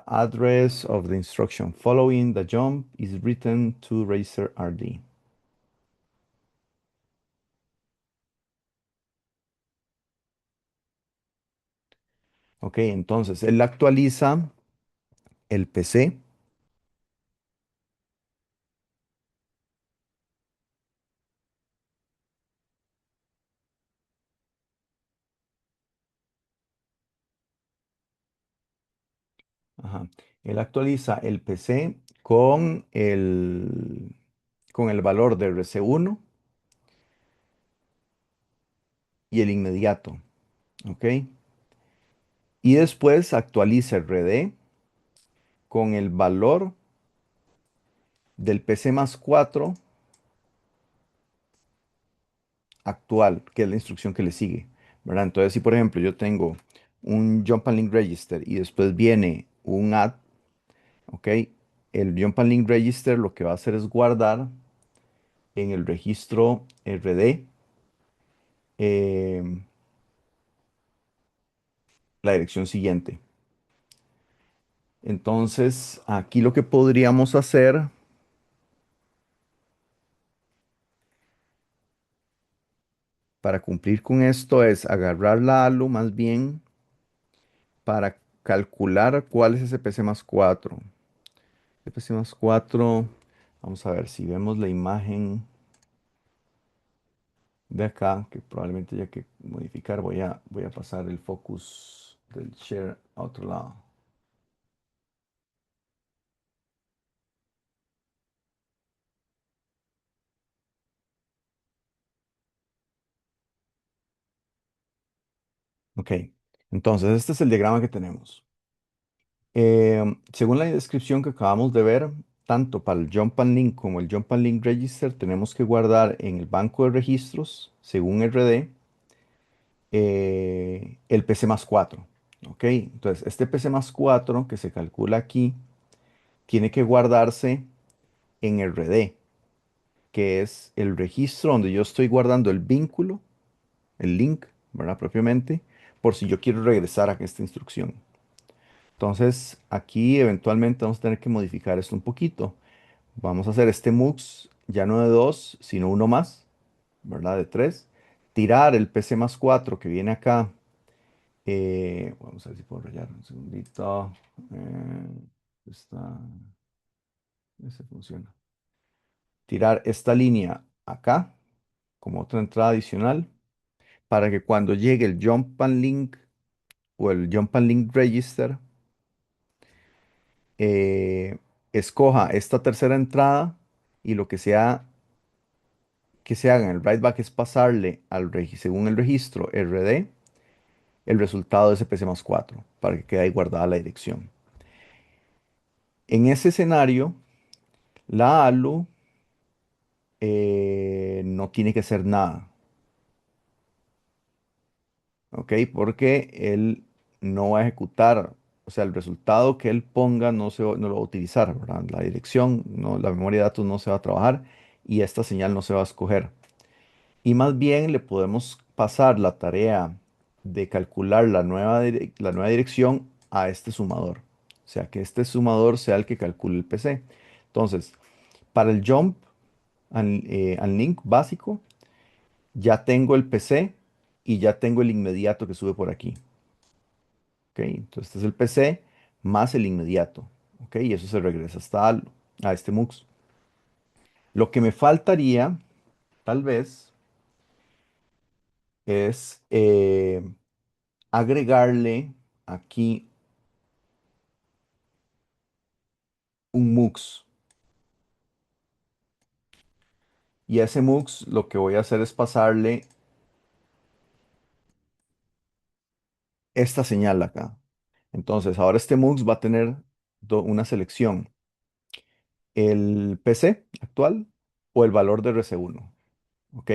[SPEAKER 1] address of the instruction following the jump is written to register RD. Ok, entonces él actualiza el PC. Ajá, él actualiza el PC con el valor de RC1 y el inmediato. Ok, y después actualiza el RD con el valor del PC más 4 actual, que es la instrucción que le sigue, ¿verdad? Entonces, si por ejemplo yo tengo un Jump and Link Register y después viene un add, ¿ok? El Jump and Link Register lo que va a hacer es guardar en el registro RD eh, la dirección siguiente. Entonces, aquí lo que podríamos hacer para cumplir con esto es agarrar la ALU más bien para calcular cuál es ese PC más 4. PC más 4. Vamos a ver si vemos la imagen de acá, que probablemente haya que modificar. Voy a pasar el focus del share a otro lado. Ok, entonces este es el diagrama que tenemos. Según la descripción que acabamos de ver, tanto para el Jump and Link como el Jump and Link Register, tenemos que guardar en el banco de registros, según RD, el PC más 4. Ok, entonces este PC más 4 que se calcula aquí tiene que guardarse en RD. que es el registro donde yo estoy guardando el vínculo, el link, ¿verdad? Propiamente, por si yo quiero regresar a esta instrucción. Entonces, aquí eventualmente vamos a tener que modificar esto un poquito. Vamos a hacer este MUX ya no de 2 sino uno más, ¿verdad? De 3. Tirar el PC más 4 que viene acá. Vamos a ver si puedo rayar un segundito. Está, ese funciona. Tirar esta línea acá como otra entrada adicional para que cuando llegue el Jump and Link o el Jump and Link Register, eh, escoja esta tercera entrada y lo que se haga en el write back es pasarle según el registro RD el resultado de ese PC más 4 para que quede ahí guardada la dirección. En ese escenario, la ALU no tiene que hacer nada, ¿ok? Porque él no va a ejecutar, o sea, el resultado que él ponga no lo va a utilizar, ¿verdad? La dirección, no, la memoria de datos no se va a trabajar y esta señal no se va a escoger. Y más bien le podemos pasar la tarea de calcular la nueva dirección a este sumador. O sea, que este sumador sea el que calcule el PC. Entonces, para el jump al link básico, ya tengo el PC y ya tengo el inmediato que sube por aquí. ¿Ok? Entonces, este es el PC más el inmediato. ¿Ok? Y eso se regresa a este MUX. Lo que me faltaría, tal vez, es agregarle aquí un MUX. Y a ese MUX lo que voy a hacer es pasarle esta señal acá. Entonces, ahora este MUX va a tener una selección, el PC actual o el valor de RC1. ¿Ok?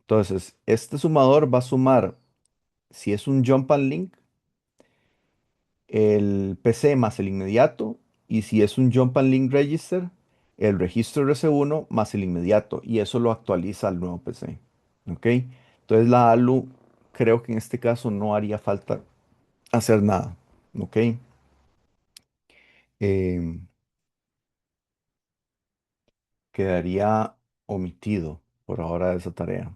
[SPEAKER 1] Entonces, este sumador va a sumar, si es un jump and link, el PC más el inmediato, y si es un jump and link register, el registro RC1 más el inmediato, y eso lo actualiza al nuevo PC. ¿Ok? Entonces la ALU creo que en este caso no haría falta hacer nada. ¿Ok? Em, Quedaría omitido por ahora esa tarea.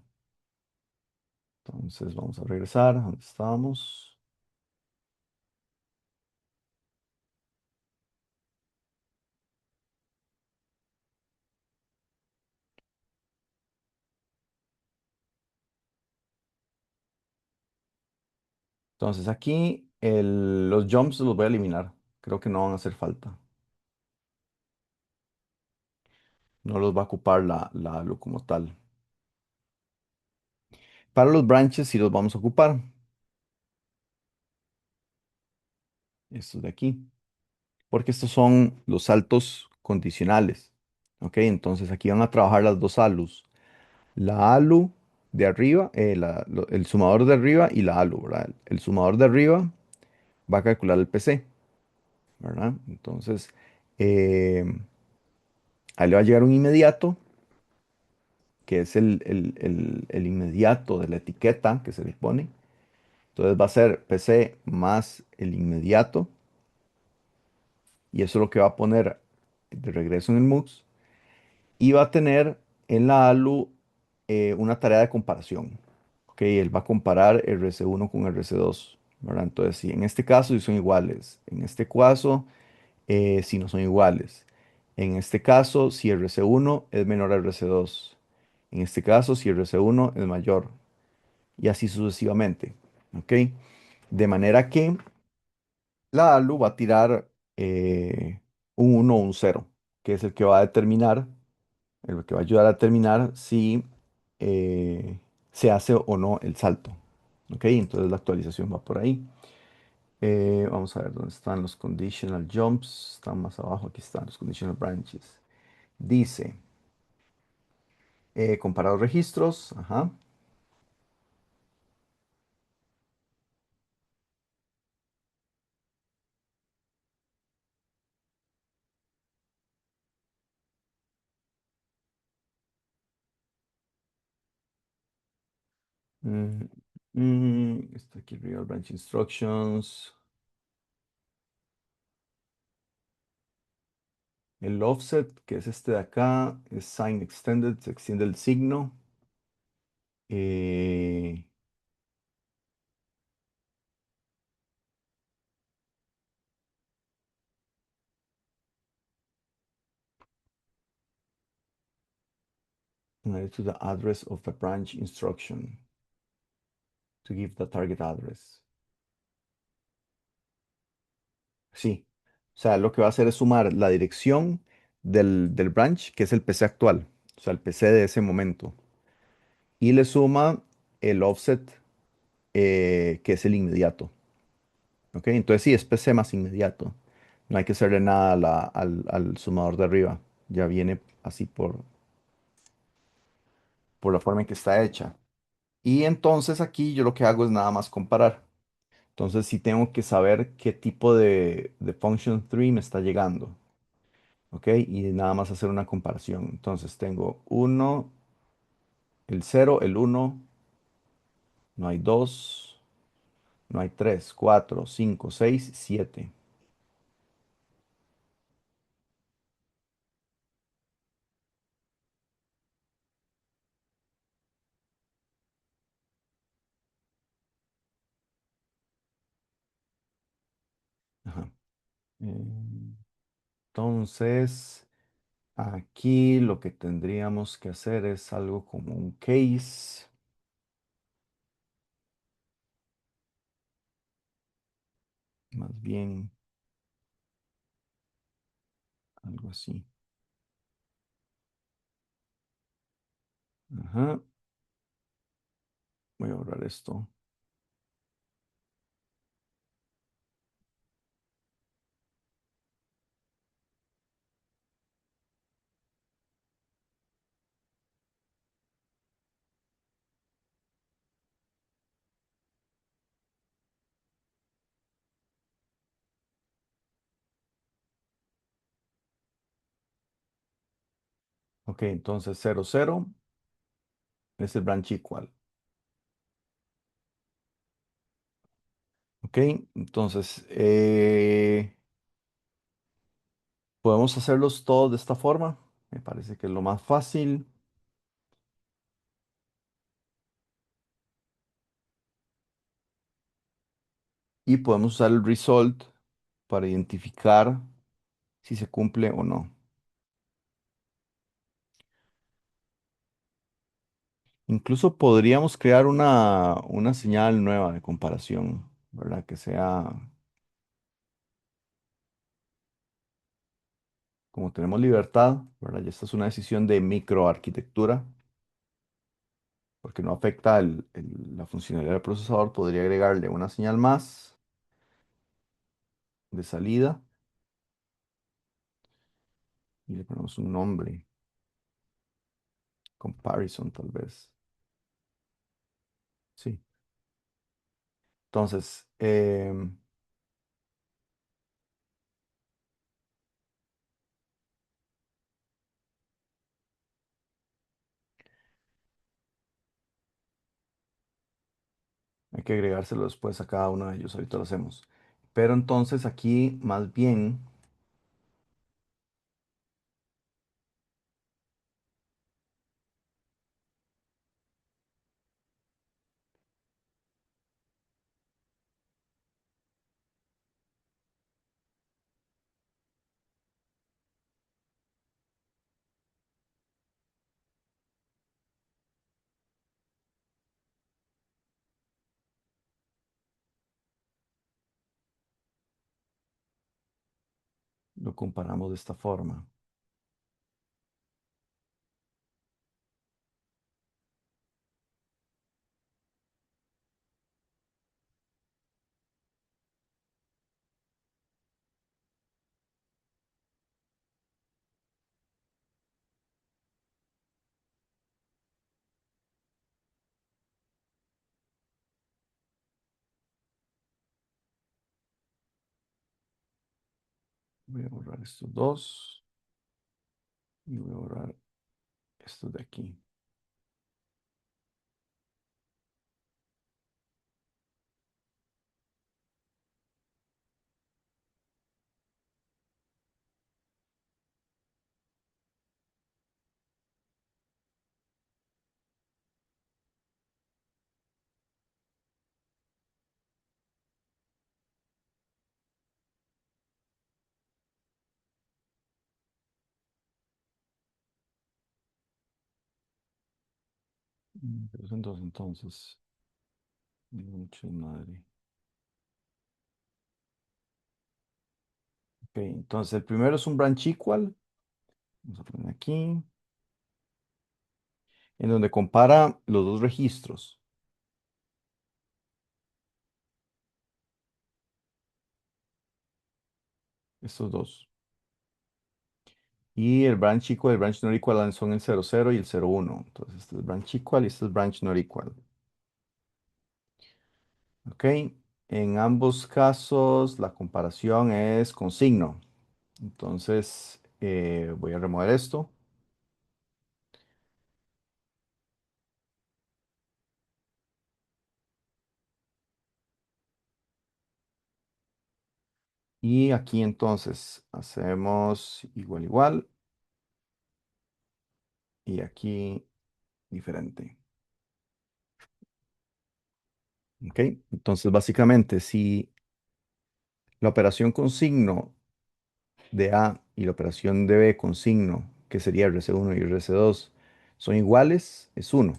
[SPEAKER 1] Entonces vamos a regresar a donde estábamos. Entonces aquí los jumps los voy a eliminar. Creo que no van a hacer falta. No los va a ocupar la ALU como tal. Para los branches sí los vamos a ocupar. Estos de aquí. Porque estos son los saltos condicionales. ¿Ok? Entonces aquí van a trabajar las dos ALUs. La ALU de arriba, el sumador de arriba y la ALU, ¿verdad? El sumador de arriba va a calcular el PC, ¿verdad? Entonces, eh, ahí le va a llegar un inmediato, que es el inmediato de la etiqueta que se le pone. Entonces va a ser PC más el inmediato, y eso es lo que va a poner de regreso en el MUX. Y va a tener en la ALU una tarea de comparación. Ok, él va a comparar RC1 con RC2, ¿verdad? Entonces, si en este caso si son iguales, en este caso si no son iguales, en este caso si RC1 es menor a RC2, en este caso si RC1 es mayor, y así sucesivamente. ¿Ok? De manera que la ALU va a tirar un 1 o un 0, que es el que va a determinar el que va a ayudar a determinar si se hace o no el salto. ¿Ok? Entonces la actualización va por ahí. Vamos a ver dónde están los conditional jumps. Están más abajo. Aquí están los conditional branches. Dice, comparar registros. Ajá. Mm, está aquí Real Branch Instructions. El offset, que es este de acá, es sign extended, se extiende el signo. Eh, to the address of the branch instruction to give the target address. Sí. O sea, lo que va a hacer es sumar la dirección del branch, que es el PC actual, o sea, el PC de ese momento, y le suma el offset, que es el inmediato. ¿Ok? Entonces sí, es PC más inmediato. No hay que hacerle nada al sumador de arriba. Ya viene así por la forma en que está hecha. Y entonces aquí yo lo que hago es nada más comparar. Entonces sí tengo que saber qué tipo de function tree me está llegando. ¿Ok? Y nada más hacer una comparación. Entonces tengo uno, el cero, el uno, no hay 2, no hay 3, 4, 5, 6, 7. Ajá. Eh, Entonces, aquí lo que tendríamos que hacer es algo como un case, más bien algo así. Ajá. Voy a borrar esto. Ok, entonces 00 es el branch equal. Ok, entonces podemos hacerlos todos de esta forma. Me parece que es lo más fácil. Y podemos usar el result para identificar si se cumple o no. Incluso podríamos crear una señal nueva de comparación, ¿verdad? Que sea, como tenemos libertad, ¿verdad? Y esta es una decisión de microarquitectura, porque no afecta la funcionalidad del procesador. Podría agregarle una señal más de salida y le ponemos un nombre, comparison tal vez. Sí. Entonces, hay que agregárselo después a cada uno de ellos. Ahorita lo hacemos. Pero entonces aquí más bien lo comparamos de esta forma. Voy a borrar estos dos y voy a borrar estos de aquí. Pero son dos entonces. Mucho madre. Ok, entonces el primero es un branch equal. Vamos a poner aquí. En donde compara los dos registros. Estos dos. Y el branch equal y el branch not equal son el 00 y el 01. Entonces este es branch equal y este es branch not equal. Ok. En ambos casos la comparación es con signo. Entonces voy a remover esto. Y aquí entonces hacemos igual igual. Y aquí diferente. Ok. Entonces básicamente si la operación con signo de A y la operación de B con signo, que sería RC1 y RC2, son iguales, es uno,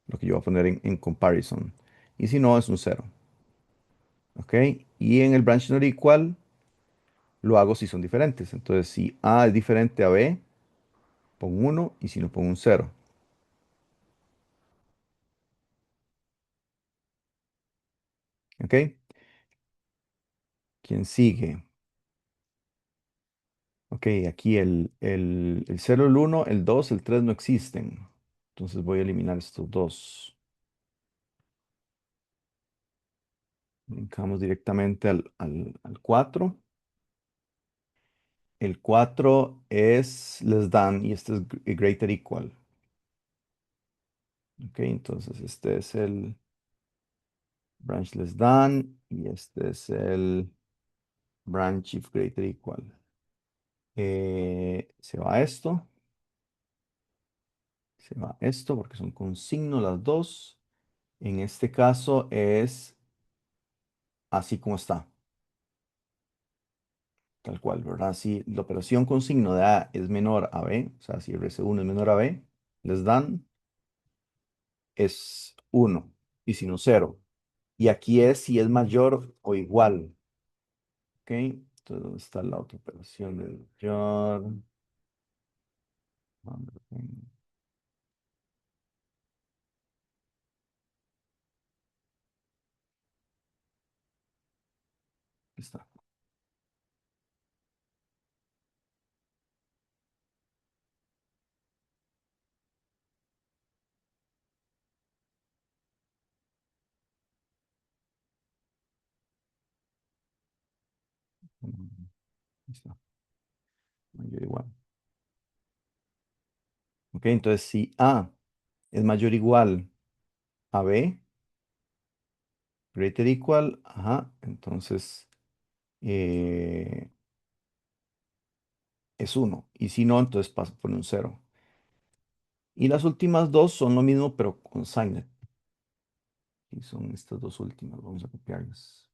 [SPEAKER 1] lo que yo voy a poner en comparison. Y si no, es un cero. ¿Ok? Y en el branch not equal lo hago si son diferentes. Entonces, si A es diferente a B, pongo uno y si no, pongo un cero. ¿Ok? ¿Quién sigue? Ok, aquí el 0, el uno, el 2, el 3 no existen. Entonces voy a eliminar estos dos. Brincamos directamente al 4. El 4 es less than y este es greater equal. Ok, entonces este es el branch less than y este es el branch if greater equal. Se va esto, se va esto porque son con signo las dos. En este caso es así como está, tal cual, ¿verdad? Si la operación con signo de A es menor a B, o sea, si RC1 es menor a B, less than es uno y si no cero. Y aquí es si es mayor o igual. ¿Ok? Entonces, ¿dónde está la otra operación del mayor? Aquí está. Ahí está. Mayor o igual. Ok, entonces si A es mayor o igual a B, greater equal, ajá, entonces eh, es uno. Y si no, entonces pasa por un cero. Y las últimas dos son lo mismo, pero con signet. Y son estas dos últimas. Vamos a copiarlas.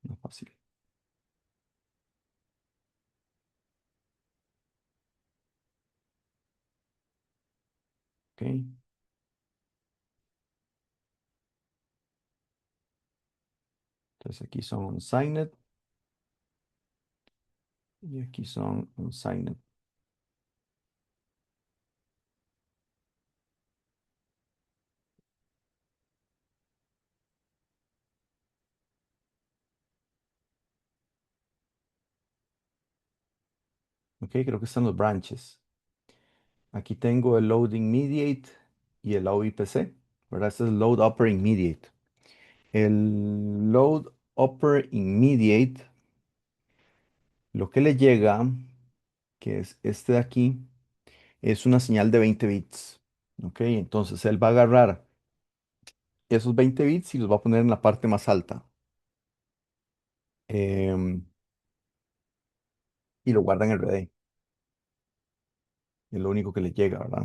[SPEAKER 1] No fácil. Ok. Entonces aquí son unsigned y aquí son unsigned. Ok, creo que están los branches. Aquí tengo el load immediate y el OIPC, ¿verdad? Este es el load upper immediate. El load upper immediate, lo que le llega, que es este de aquí, es una señal de 20 bits. Ok, entonces él va a agarrar esos 20 bits y los va a poner en la parte más alta. em, y lo guarda en el RD. Es lo único que le llega, ¿verdad?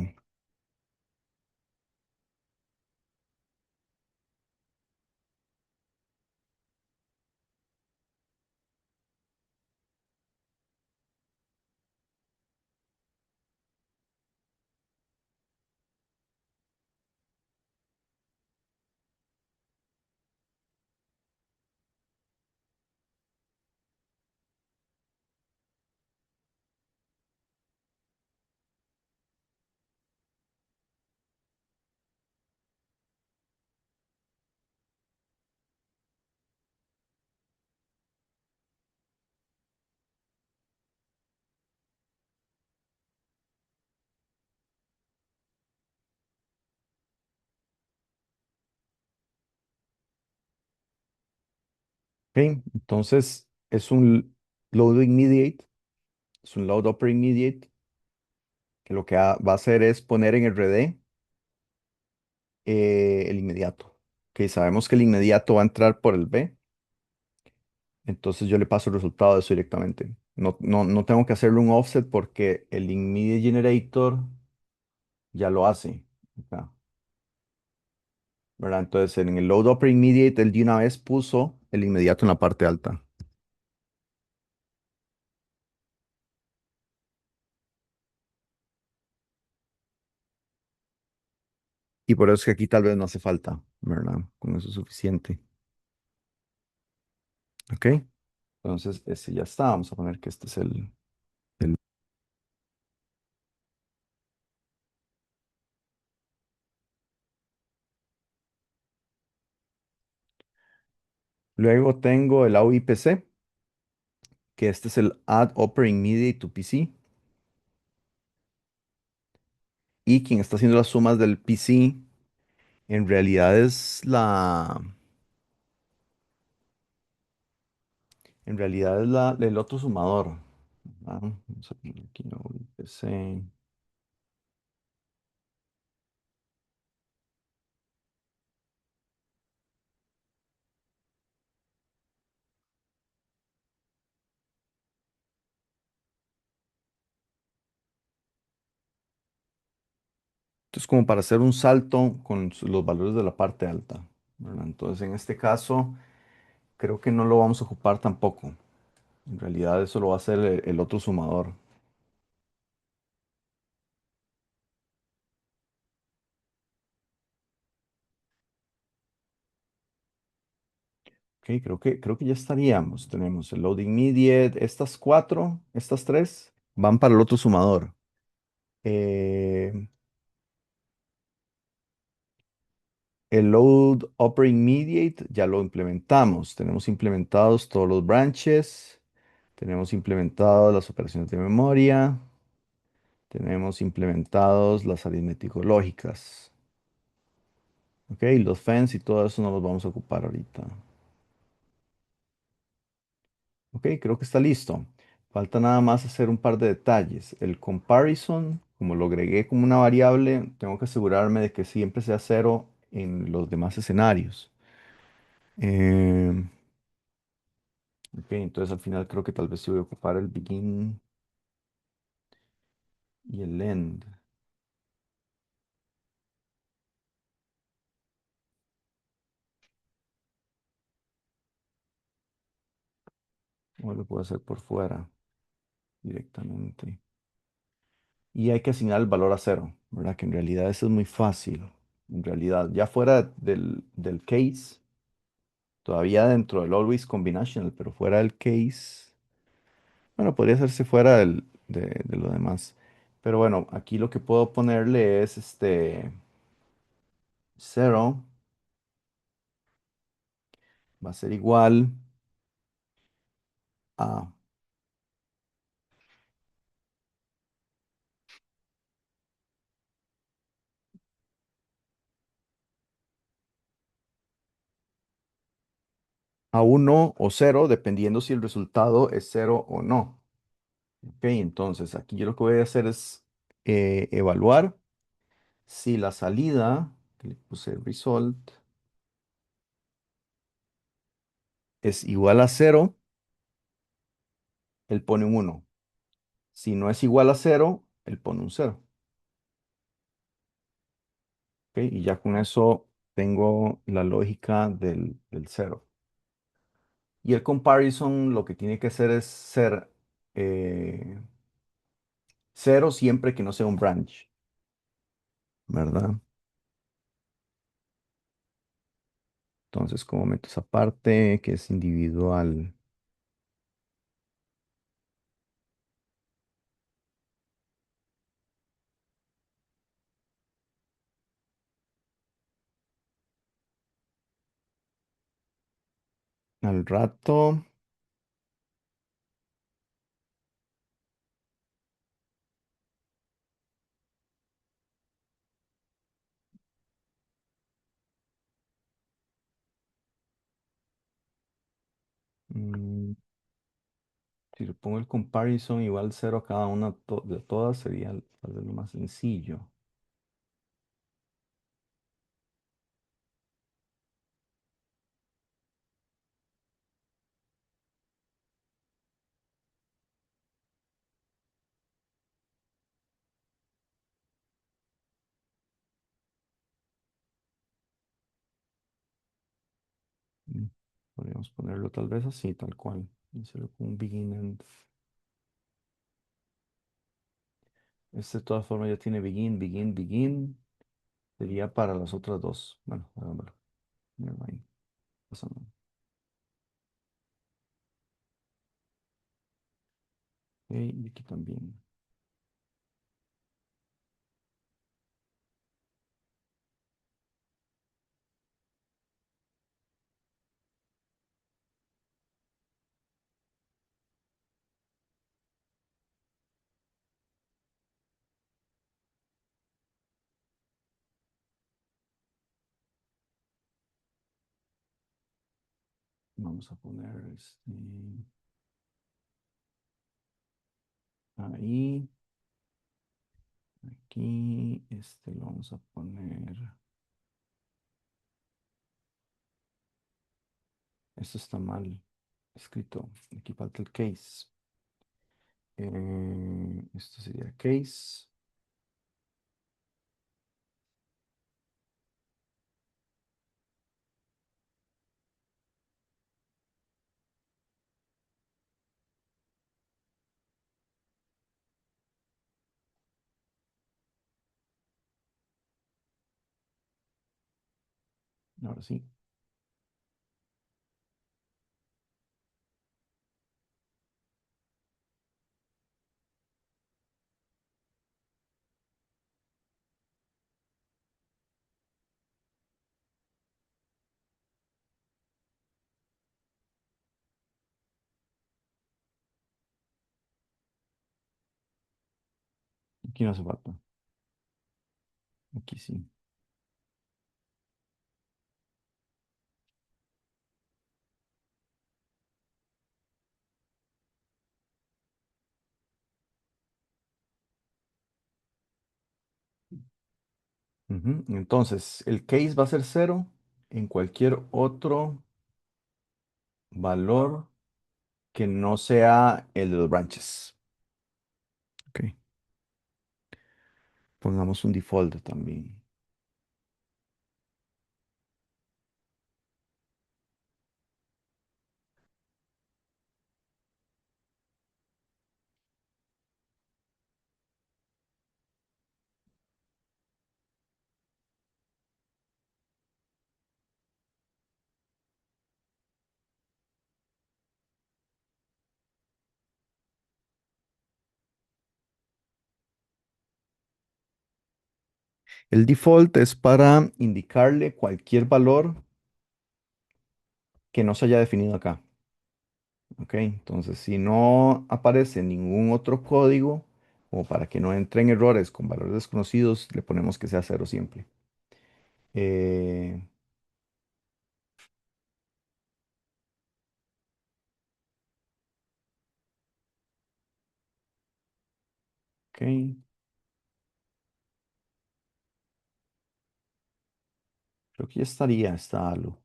[SPEAKER 1] ¿Ok? Entonces es un load immediate, es un load upper immediate, que lo que va a hacer es poner en RD el inmediato. Que sabemos que el inmediato va a entrar por el B, entonces yo le paso el resultado de eso directamente. No tengo que hacerle un offset porque el immediate generator ya lo hace. Acá, ¿verdad? Entonces en el load upper immediate él de una vez puso el inmediato en la parte alta. Y por eso es que aquí tal vez no hace falta, ¿verdad? Con eso es suficiente. ¿Ok? Entonces, ese ya está. Vamos a poner que este es el- Luego tengo el AUIPC, que este es el Add Operating Media to PC. Y quien está haciendo las sumas del PC, en realidad el otro sumador. Vamos a poner aquí AUIPC. Entonces, como para hacer un salto con los valores de la parte alta, ¿verdad? Entonces, en este caso, creo que no lo vamos a ocupar tampoco. En realidad, eso lo va a hacer el otro sumador. Ok, creo que ya estaríamos. Tenemos el loading immediate. Estas cuatro, estas tres, van para el otro sumador. Eh, el load operating immediate ya lo implementamos. Tenemos implementados todos los branches. Tenemos implementadas las operaciones de memoria. Tenemos implementados las aritméticos lógicas. Ok, los fans y todo eso no los vamos a ocupar ahorita. Ok, creo que está listo. Falta nada más hacer un par de detalles. El comparison, como lo agregué como una variable, tengo que asegurarme de que siempre sea cero en los demás escenarios. Em, ok, entonces al final creo que tal vez sí voy a ocupar el begin y el end. O lo puedo hacer por fuera directamente. Y hay que asignar el valor a cero, ¿verdad? Que en realidad eso es muy fácil. En realidad, ya fuera del case, todavía dentro del always combinational, pero fuera del case, bueno, podría hacerse fuera de lo demás. Pero bueno, aquí lo que puedo ponerle es cero va a ser igual a, a 1 o cero, dependiendo si el resultado es cero o no. Ok, entonces aquí yo lo que voy a hacer es evaluar si la salida, que le puse result, es igual a cero, él pone un uno. Si no es igual a cero, él pone un cero. ¿Ok? Y ya con eso tengo la lógica del cero. Y el comparison lo que tiene que hacer es ser eh, cero siempre que no sea un branch, ¿verdad? Entonces, como meto esa parte que es individual al rato, Si le pongo el comparison igual cero a cada una de todas, sería tal vez lo más sencillo. Mm, Podríamos ponerlo tal vez así, tal cual. Y hacerlo con un begin end. Este de todas formas ya tiene begin, begin, begin. Sería para las otras dos. Bueno, hagámoslo. Nevermind, no pasa nada. Ok, y aquí también. Vamos a poner ahí, aquí, lo vamos a poner. Esto está mal escrito. Aquí falta el case. Esto sería case. Ahora sí. Aquí no hace falta. Aquí sí. Ujú. Entonces, el case va a ser cero en cualquier otro valor que no sea el de los branches. Ok. Pongamos un default también. El default es para indicarle cualquier valor que no se haya definido acá. Ok, entonces si no aparece ningún otro código, o para que no entren errores con valores desconocidos, le ponemos que sea cero siempre. Eh, ok, creo que ya estaría esta ALU.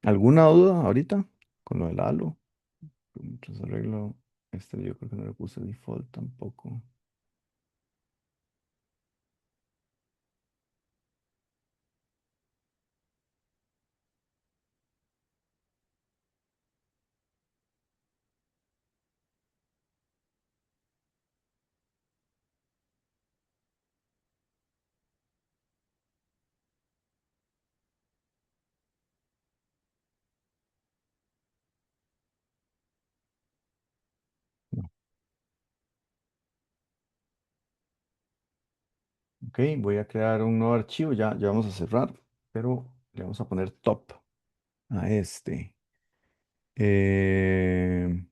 [SPEAKER 1] ¿Alguna duda ahorita con lo del ALU? Mientras arreglo yo creo que no le puse default tampoco. No. Ok, voy a crear un nuevo archivo, ya vamos a cerrar, pero le vamos a poner top a este. Eh,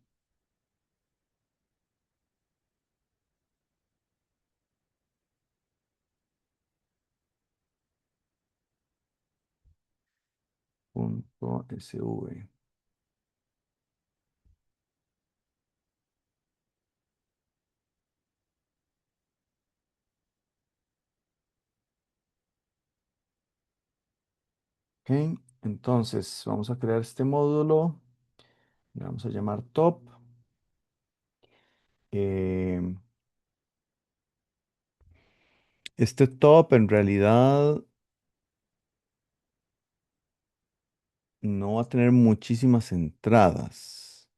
[SPEAKER 1] punto SV. Ok, entonces vamos a crear este módulo. Le vamos a llamar top. Eh, este top en realidad no va a tener muchísimas entradas.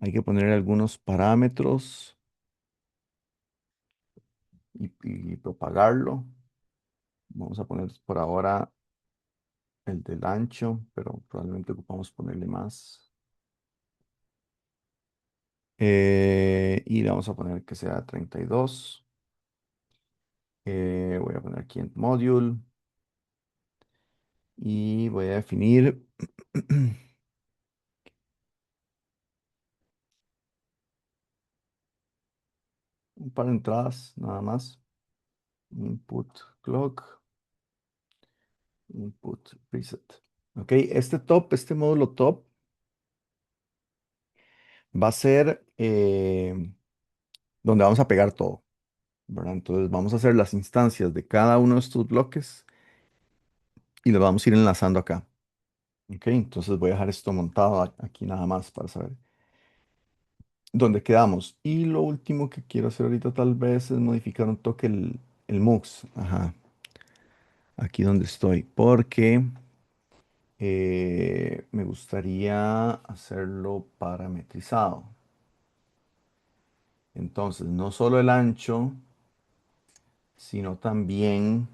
[SPEAKER 1] Hay que poner algunos parámetros y propagarlo. Vamos a poner por ahora el del ancho, pero probablemente ocupamos ponerle más. Y le vamos a poner que sea 32. Voy a poner aquí en module y voy a definir un par de entradas nada más. Input clock, input preset. Ok, este top, este módulo top va a ser donde vamos a pegar todo, ¿verdad? Entonces vamos a hacer las instancias de cada uno de estos bloques y los vamos a ir enlazando acá. Ok, entonces voy a dejar esto montado aquí nada más para saber dónde quedamos. Y lo último que quiero hacer ahorita tal vez es modificar un toque el MUX. Ajá, aquí donde estoy, porque me gustaría hacerlo parametrizado. Entonces, no solo el ancho, sino también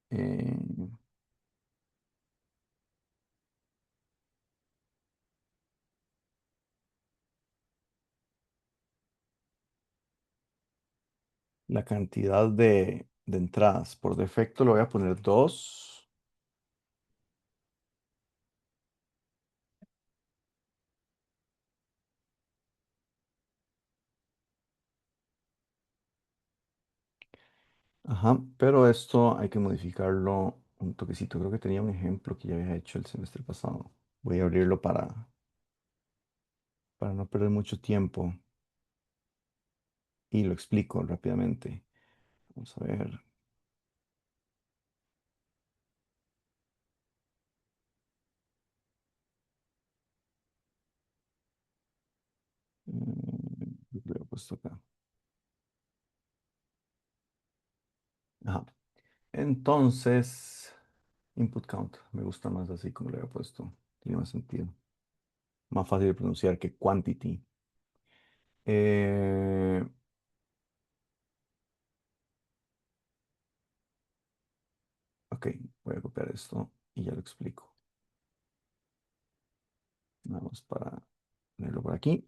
[SPEAKER 1] eh, la cantidad de entradas. Por defecto le voy a poner dos. Ajá, pero esto hay que modificarlo un toquecito. Creo que tenía un ejemplo que ya había hecho el semestre pasado. Voy a abrirlo para no perder mucho tiempo y lo explico rápidamente. Vamos a ver. Lo he puesto acá. Ajá. Entonces, input count. Me gusta más así como lo había puesto. Tiene más sentido. Más fácil de pronunciar que quantity. Eh, ok, voy a copiar esto y ya lo explico. Vamos para ponerlo por aquí.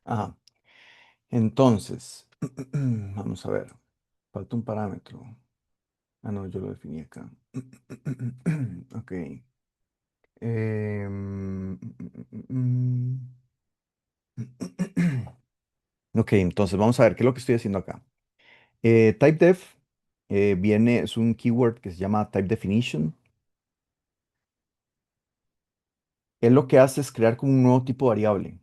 [SPEAKER 1] Ajá. Entonces, vamos a ver. Falta un parámetro. Ah, no, yo lo definí acá. Ok. Ok, entonces vamos a ver qué es lo que estoy haciendo acá. TypeDef es un keyword que se llama type definition. Él lo que hace es crear como un nuevo tipo de variable.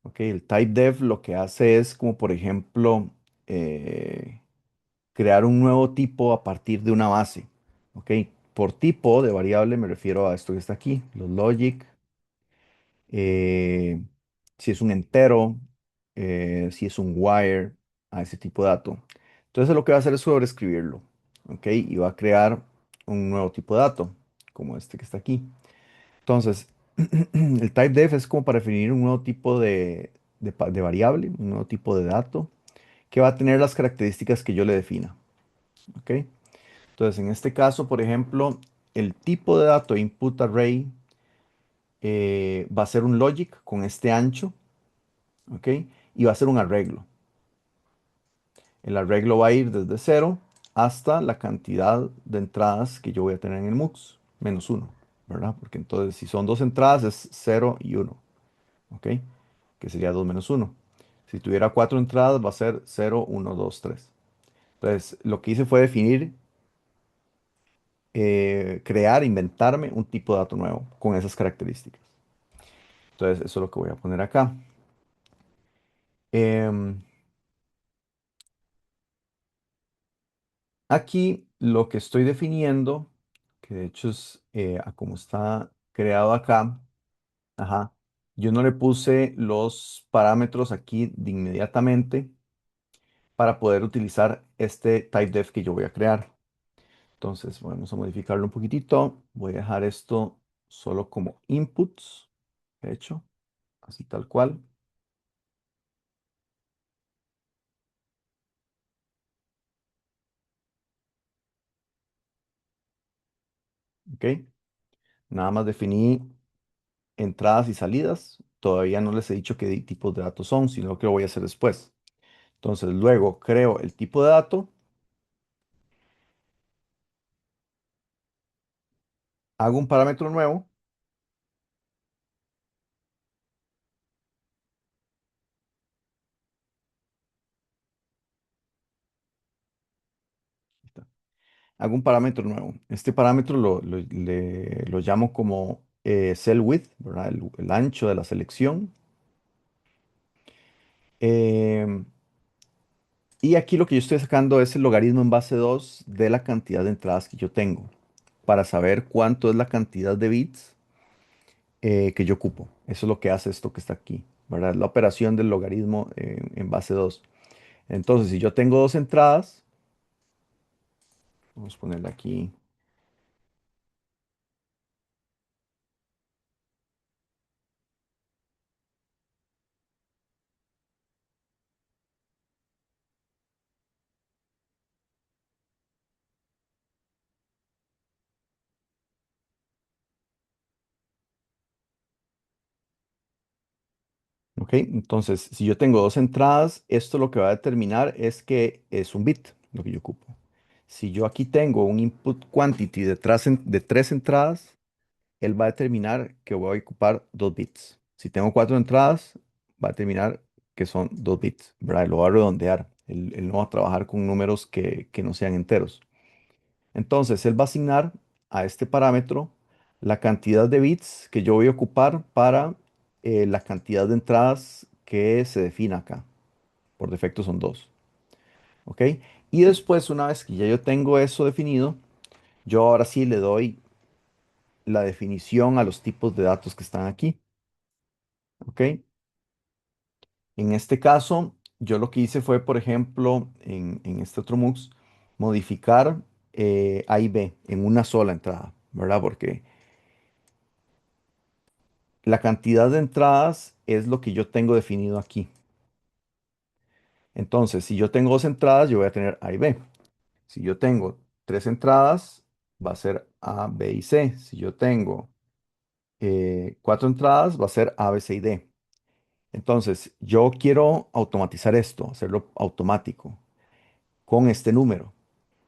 [SPEAKER 1] Ok, el typedef lo que hace es como, por ejemplo, eh, crear un nuevo tipo a partir de una base. Ok, por tipo de variable me refiero a esto que está aquí, los logic, eh, si es un entero, si es un wire, a ese tipo de dato. Entonces lo que va a hacer es sobreescribirlo. Ok, y va a crear un nuevo tipo de dato, como este que está aquí. Entonces, el typedef es como para definir un nuevo tipo de variable, un nuevo tipo de dato que va a tener las características que yo le defina. ¿Ok? Entonces, en este caso, por ejemplo, el tipo de dato input array va a ser un logic con este ancho. ¿Ok? Y va a ser un arreglo. El arreglo va a ir desde cero hasta la cantidad de entradas que yo voy a tener en el MUX, menos uno, ¿verdad? Porque entonces si son dos entradas es cero y uno, ¿ok? Que sería 2 menos uno. Si tuviera cuatro entradas va a ser cero, uno, 2, 3. Entonces lo que hice fue definir, crear, inventarme un tipo de dato nuevo con esas características. Entonces eso es lo que voy a poner acá. Em, Aquí lo que estoy definiendo, que de hecho es a como está creado acá, ajá, yo no le puse los parámetros aquí de inmediatamente para poder utilizar este typedef que yo voy a crear. Entonces vamos a modificarlo un poquitito. Voy a dejar esto solo como inputs, de hecho, así tal cual. ¿Ok? Nada más definí entradas y salidas. Todavía no les he dicho qué tipos de datos son, sino que lo voy a hacer después. Entonces, luego creo el tipo de dato, hago un parámetro nuevo, ahí está, hago un parámetro nuevo. Este parámetro lo llamo como cell width, ¿verdad? El ancho de la selección. Em, y aquí lo que yo estoy sacando es el logaritmo en base 2 de la cantidad de entradas que yo tengo, para saber cuánto es la cantidad de bits que yo ocupo. Eso es lo que hace esto que está aquí, ¿verdad? La operación del logaritmo en base 2. Entonces, si yo tengo dos entradas, vamos a ponerle aquí. ¿Ok? Entonces, si yo tengo dos entradas, esto lo que va a determinar es que es un bit lo que yo ocupo. Si yo aquí tengo un input quantity de tres entradas, él va a determinar que voy a ocupar dos bits. Si tengo cuatro entradas, va a determinar que son dos bits, ¿verdad? Lo va a redondear. Él no va a trabajar con números que no sean enteros. Entonces, él va a asignar a este parámetro la cantidad de bits que yo voy a ocupar para la cantidad de entradas que se define acá. Por defecto son dos. ¿Ok? Y después, una vez que ya yo tengo eso definido, yo ahora sí le doy la definición a los tipos de datos que están aquí. ¿Ok? En este caso, yo lo que hice fue, por ejemplo, en este otro MUX, modificar A y B en una sola entrada, ¿verdad? Porque la cantidad de entradas es lo que yo tengo definido aquí. Entonces, si yo tengo dos entradas, yo voy a tener A y B. Si yo tengo tres entradas, va a ser A, B y C. Si yo tengo cuatro entradas, va a ser A, B, C y D. Entonces, yo quiero automatizar esto, hacerlo automático con este número.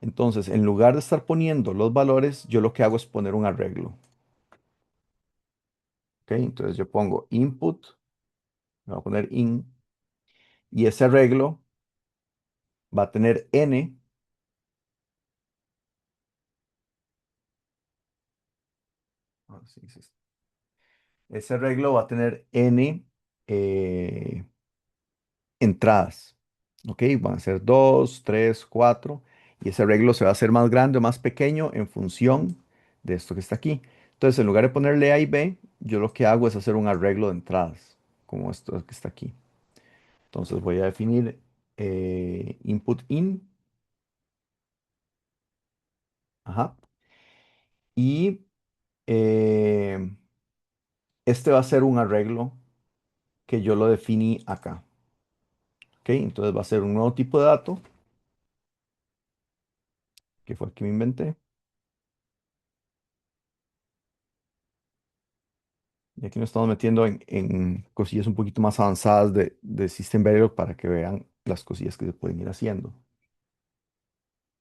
[SPEAKER 1] Entonces, en lugar de estar poniendo los valores, yo lo que hago es poner un arreglo. ¿Ok? Entonces yo pongo input, me voy a poner in, y ese arreglo va a tener n. Sí, sí, sí. Ese arreglo va a tener n eh, entradas. ¿Ok? Van a ser 2, 3, 4. Y ese arreglo se va a hacer más grande o más pequeño en función de esto que está aquí. Entonces, en lugar de ponerle A y B, yo lo que hago es hacer un arreglo de entradas, como esto que está aquí. Entonces voy a definir input in. Ajá. Y eh, este va a ser un arreglo que yo lo definí acá. ¿Ok? Entonces va a ser un nuevo tipo de dato, que fue el que me inventé. Y aquí nos estamos metiendo en cosillas un poquito más avanzadas de System Verilog para que vean las cosillas que se pueden ir haciendo.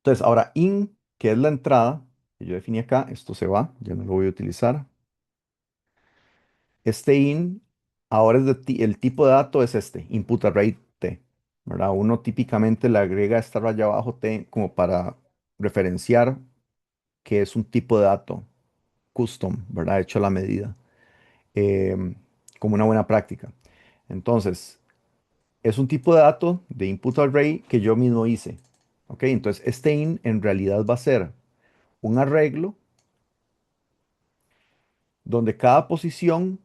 [SPEAKER 1] Entonces, ahora in, que es la entrada, que yo definí acá, esto se va, ya no lo voy a utilizar. Este in, ahora es el tipo de dato es este, input array t, ¿verdad? Uno típicamente le agrega esta raya abajo t como para referenciar que es un tipo de dato custom, ¿verdad? Hecho a la medida, em, como una buena práctica. Entonces, es un tipo de dato de input array que yo mismo hice. ¿Ok? Entonces, este in en realidad va a ser un arreglo donde cada posición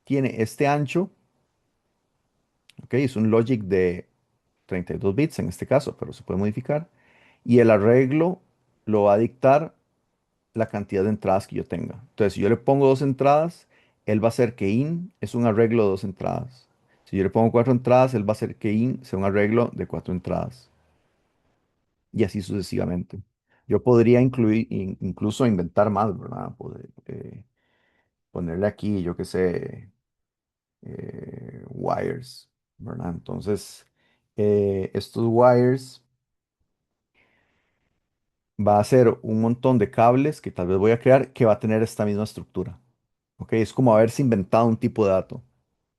[SPEAKER 1] tiene este ancho. ¿Ok? Es un logic de 32 bits en este caso, pero se puede modificar. Y el arreglo lo va a dictar la cantidad de entradas que yo tenga. Entonces, si yo le pongo dos entradas, él va a hacer que in es un arreglo de dos entradas. Si yo le pongo cuatro entradas, él va a hacer que in sea un arreglo de cuatro entradas. Y así sucesivamente. Yo podría incluir, incluso inventar más, ¿verdad? Ponerle aquí, yo qué sé, wires, ¿verdad? Entonces, estos wires va a ser un montón de cables que tal vez voy a crear que va a tener esta misma estructura. ¿Ok? Es como haberse inventado un tipo de dato.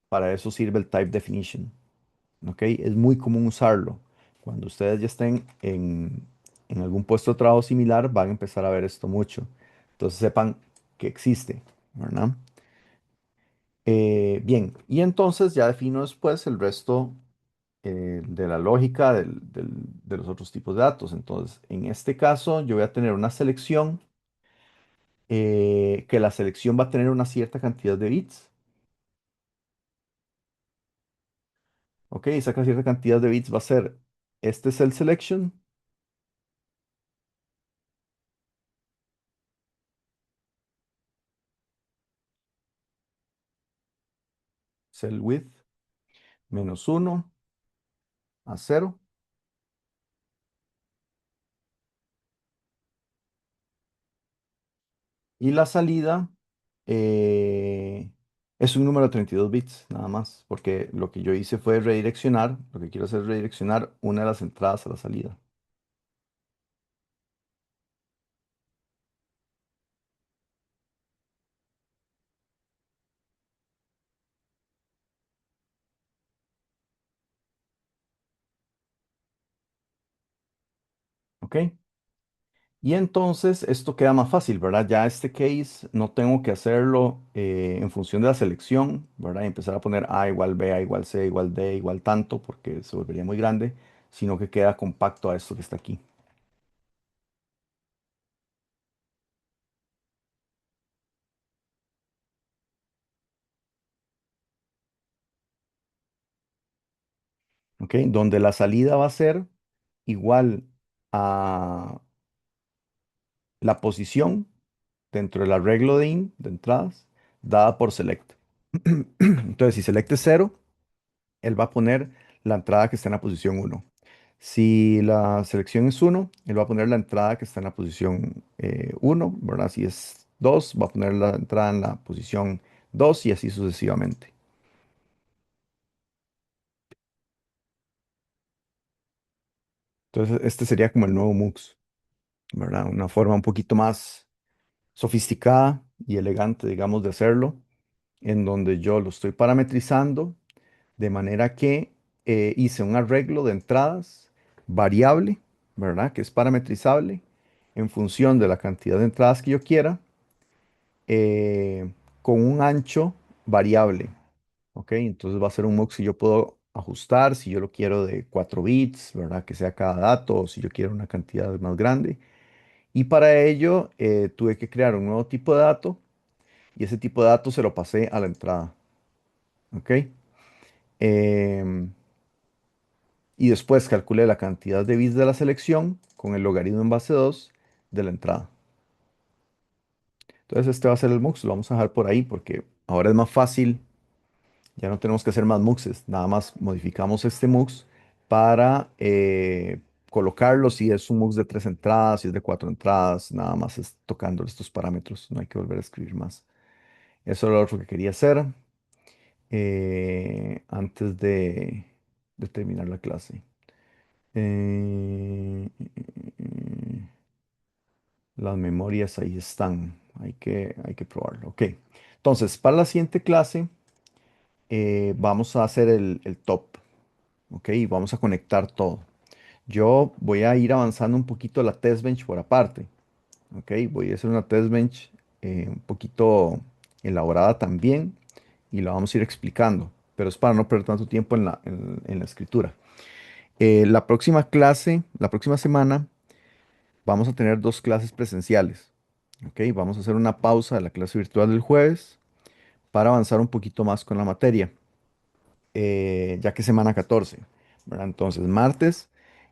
[SPEAKER 1] Para eso sirve el type definition. ¿Ok? Es muy común usarlo. Cuando ustedes ya estén en algún puesto de trabajo similar, van a empezar a ver esto mucho. Entonces sepan que existe, ¿verdad? Bien, y entonces ya defino después el resto de la lógica de los otros tipos de datos. Entonces, en este caso, yo voy a tener una selección, que la selección va a tener una cierta cantidad de bits. ¿Ok? Esa cierta cantidad de bits va a ser, este es el selection, cell width, -1 a 0. Y la salida es un número de 32 bits, nada más, porque lo que yo hice fue redireccionar, lo que quiero hacer es redireccionar una de las entradas a la salida. ¿Ok? Y entonces esto queda más fácil, ¿verdad? Ya este case no tengo que hacerlo en función de la selección, ¿verdad? Y empezar a poner A igual B, A igual C, igual D, igual tanto, porque se volvería muy grande, sino que queda compacto a esto que está aquí. ¿Ok? Donde la salida va a ser igual a la posición dentro del arreglo de in, de entradas, dada por select. Entonces, si select es 0, él va a poner la entrada que está en la posición 1. Si la selección es 1, él va a poner la entrada que está en la posición 1, ¿verdad? Si es 2, va a poner la entrada en la posición 2 y así sucesivamente. Entonces, este sería como el nuevo MUX, ¿verdad? Una forma un poquito más sofisticada y elegante, digamos, de hacerlo, en donde yo lo estoy parametrizando de manera que hice un arreglo de entradas variable, ¿verdad? Que es parametrizable en función de la cantidad de entradas que yo quiera, con un ancho variable, ¿ok? Entonces va a ser un MUX que yo puedo ajustar si yo lo quiero de 4 bits, ¿verdad? Que sea cada dato, o si yo quiero una cantidad más grande. Y para ello tuve que crear un nuevo tipo de dato y ese tipo de dato se lo pasé a la entrada, ¿ok? Em, y después calculé la cantidad de bits de la selección con el logaritmo en base 2 de la entrada. Entonces este va a ser el MUX, lo vamos a dejar por ahí porque ahora es más fácil, ya no tenemos que hacer más MUXes, nada más modificamos este MUX para colocarlo si es un MUX de tres entradas, si es de cuatro entradas, nada más es tocando estos parámetros, no hay que volver a escribir más. Eso era lo otro que quería hacer antes de terminar la clase. las memorias ahí están. Hay que probarlo. Ok. Entonces, para la siguiente clase vamos a hacer el top. Ok. Y vamos a conectar todo. Yo voy a ir avanzando un poquito la test bench por aparte. Ok. Voy a hacer una test bench un poquito elaborada también. Y la vamos a ir explicando. Pero es para no perder tanto tiempo en la escritura. La próxima clase, la próxima semana, vamos a tener dos clases presenciales. Ok, vamos a hacer una pausa de la clase virtual del jueves para avanzar un poquito más con la materia, ya que es semana 14, ¿verdad? Entonces, martes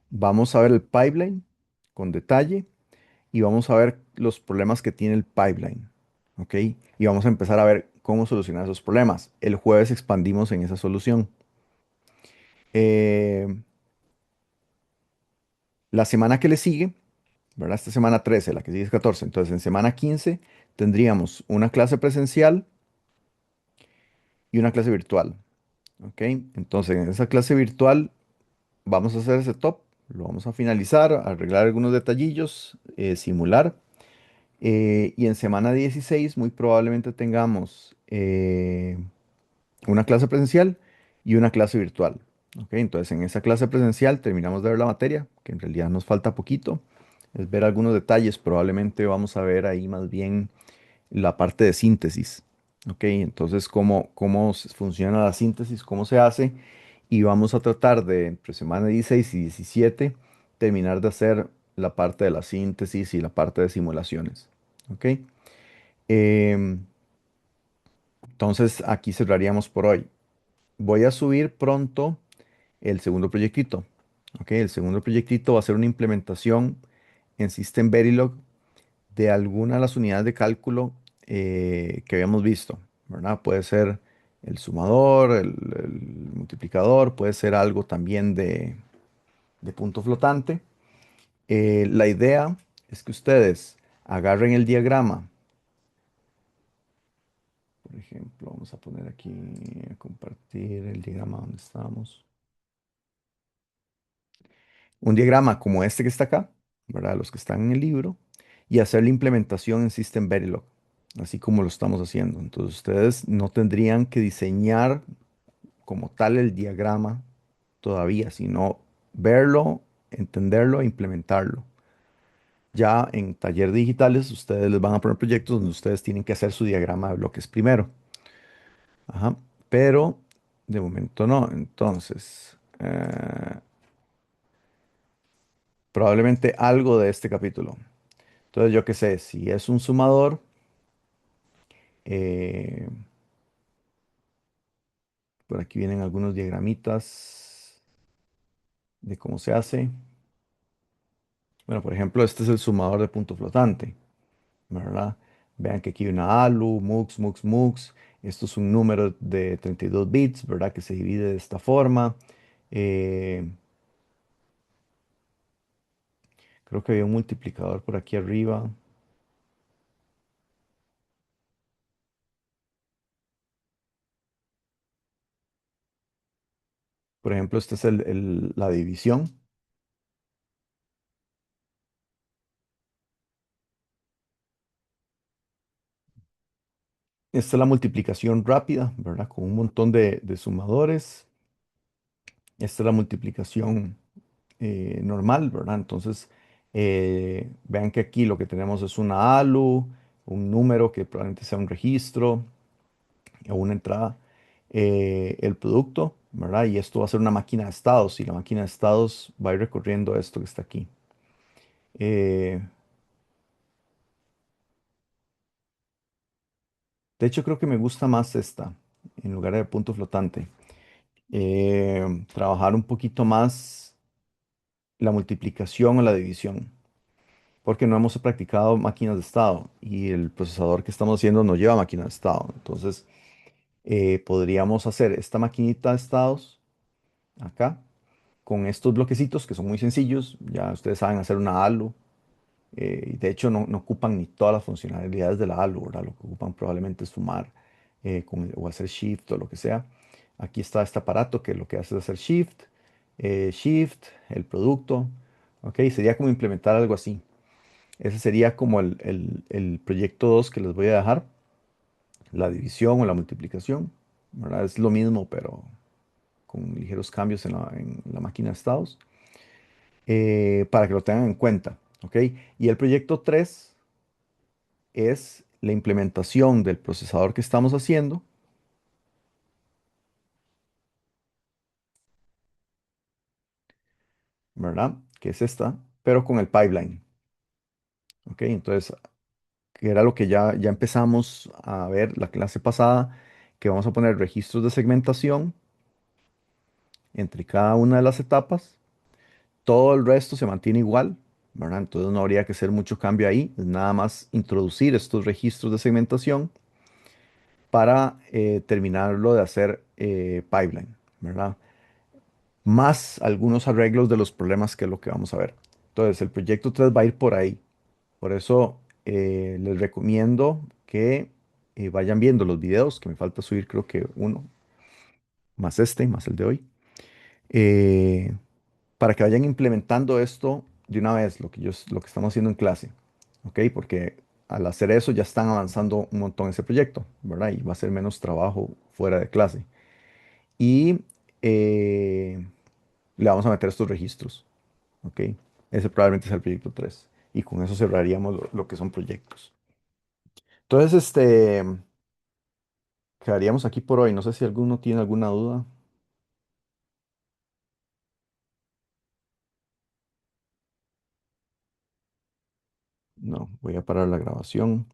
[SPEAKER 1] vamos a ver el pipeline con detalle y vamos a ver los problemas que tiene el pipeline. Ok, y vamos a empezar a ver cómo solucionar esos problemas. El jueves expandimos en esa solución. Eh, la semana que le sigue, ¿verdad? Esta semana 13, la que sigue es 14. Entonces, en semana 15 tendríamos una clase presencial y una clase virtual. ¿Ok? Entonces, en esa clase virtual vamos a hacer ese top, lo vamos a finalizar, arreglar algunos detallillos, simular. Y en semana 16 muy probablemente tengamos una clase presencial y una clase virtual. ¿Ok? Entonces, en esa clase presencial terminamos de ver la materia, que en realidad nos falta poquito. Es ver algunos detalles, probablemente vamos a ver ahí más bien la parte de síntesis. ¿Ok? Entonces, funciona la síntesis, cómo se hace. Y vamos a tratar de, entre semana 16 y 17, terminar de hacer la parte de la síntesis y la parte de simulaciones. ¿Ok? Em, entonces, aquí cerraríamos por hoy. Voy a subir pronto el segundo proyectito. ¿Ok? El segundo proyectito va a ser una implementación en System Verilog de alguna de las unidades de cálculo que habíamos visto, ¿verdad? Puede ser el sumador, el multiplicador, puede ser algo también de punto flotante. La idea es que ustedes agarren el diagrama, por ejemplo, vamos a poner aquí, a compartir el diagrama donde estamos. Un diagrama como este que está acá, ¿verdad? Los que están en el libro, y hacer la implementación en System Verilog, así como lo estamos haciendo. Entonces ustedes no tendrían que diseñar como tal el diagrama todavía, sino verlo, entenderlo e implementarlo. Ya en taller digitales ustedes les van a poner proyectos donde ustedes tienen que hacer su diagrama de bloques primero. Ajá. Pero de momento no. Entonces, probablemente algo de este capítulo. Entonces, yo qué sé, si es un sumador, eh, por aquí vienen algunos diagramitas de cómo se hace. Bueno, por ejemplo, este es el sumador de punto flotante, ¿verdad? Vean que aquí hay una ALU, MUX, MUX, MUX. Esto es un número de 32 bits, ¿verdad? Que se divide de esta forma. Eh, Creo que había un multiplicador por aquí arriba. Por ejemplo, esta es la división. Esta es la multiplicación rápida, ¿verdad? Con un montón de sumadores. Esta es la multiplicación normal, ¿verdad? Entonces, vean que aquí lo que tenemos es una ALU, un número que probablemente sea un registro o una entrada, el producto, ¿verdad? Y esto va a ser una máquina de estados y la máquina de estados va a ir recorriendo esto que está aquí. Eh, de hecho, creo que me gusta más esta en lugar de punto flotante. Trabajar un poquito más la multiplicación o la división, porque no hemos practicado máquinas de estado y el procesador que estamos haciendo no lleva máquina de estado. Entonces, podríamos hacer esta maquinita de estados acá con estos bloquecitos que son muy sencillos. Ya ustedes saben hacer una ALU. Y de hecho, no ocupan ni todas las funcionalidades de la ALU, ¿verdad? Lo que ocupan probablemente es sumar o hacer shift o lo que sea. Aquí está este aparato que lo que hace es hacer shift, el producto. ¿Ok? Sería como implementar algo así. Ese sería como el proyecto 2 que les voy a dejar, la división o la multiplicación, ¿verdad? Es lo mismo, pero con ligeros cambios en la máquina de estados, para que lo tengan en cuenta, ¿ok? Y el proyecto 3 es la implementación del procesador que estamos haciendo, ¿verdad? Que es esta, pero con el pipeline, ¿ok? Entonces, que era lo que ya empezamos a ver la clase pasada, que vamos a poner registros de segmentación entre cada una de las etapas. Todo el resto se mantiene igual, ¿verdad? Entonces no habría que hacer mucho cambio ahí, es nada más introducir estos registros de segmentación para terminarlo de hacer pipeline, ¿verdad? Más algunos arreglos de los problemas que es lo que vamos a ver. Entonces, el proyecto 3 va a ir por ahí. Por eso les recomiendo que vayan viendo los videos, que me falta subir creo que uno, más este, más el de hoy, eh, para que vayan implementando esto de una vez, lo que estamos haciendo en clase, ¿ok? Porque al hacer eso ya están avanzando un montón ese proyecto, ¿verdad? Y va a ser menos trabajo fuera de clase. Y eh, le vamos a meter estos registros, ¿ok? Ese probablemente es el proyecto 3. Y con eso cerraríamos lo que son proyectos. Entonces, quedaríamos aquí por hoy. No sé si alguno tiene alguna duda. No, voy a parar la grabación.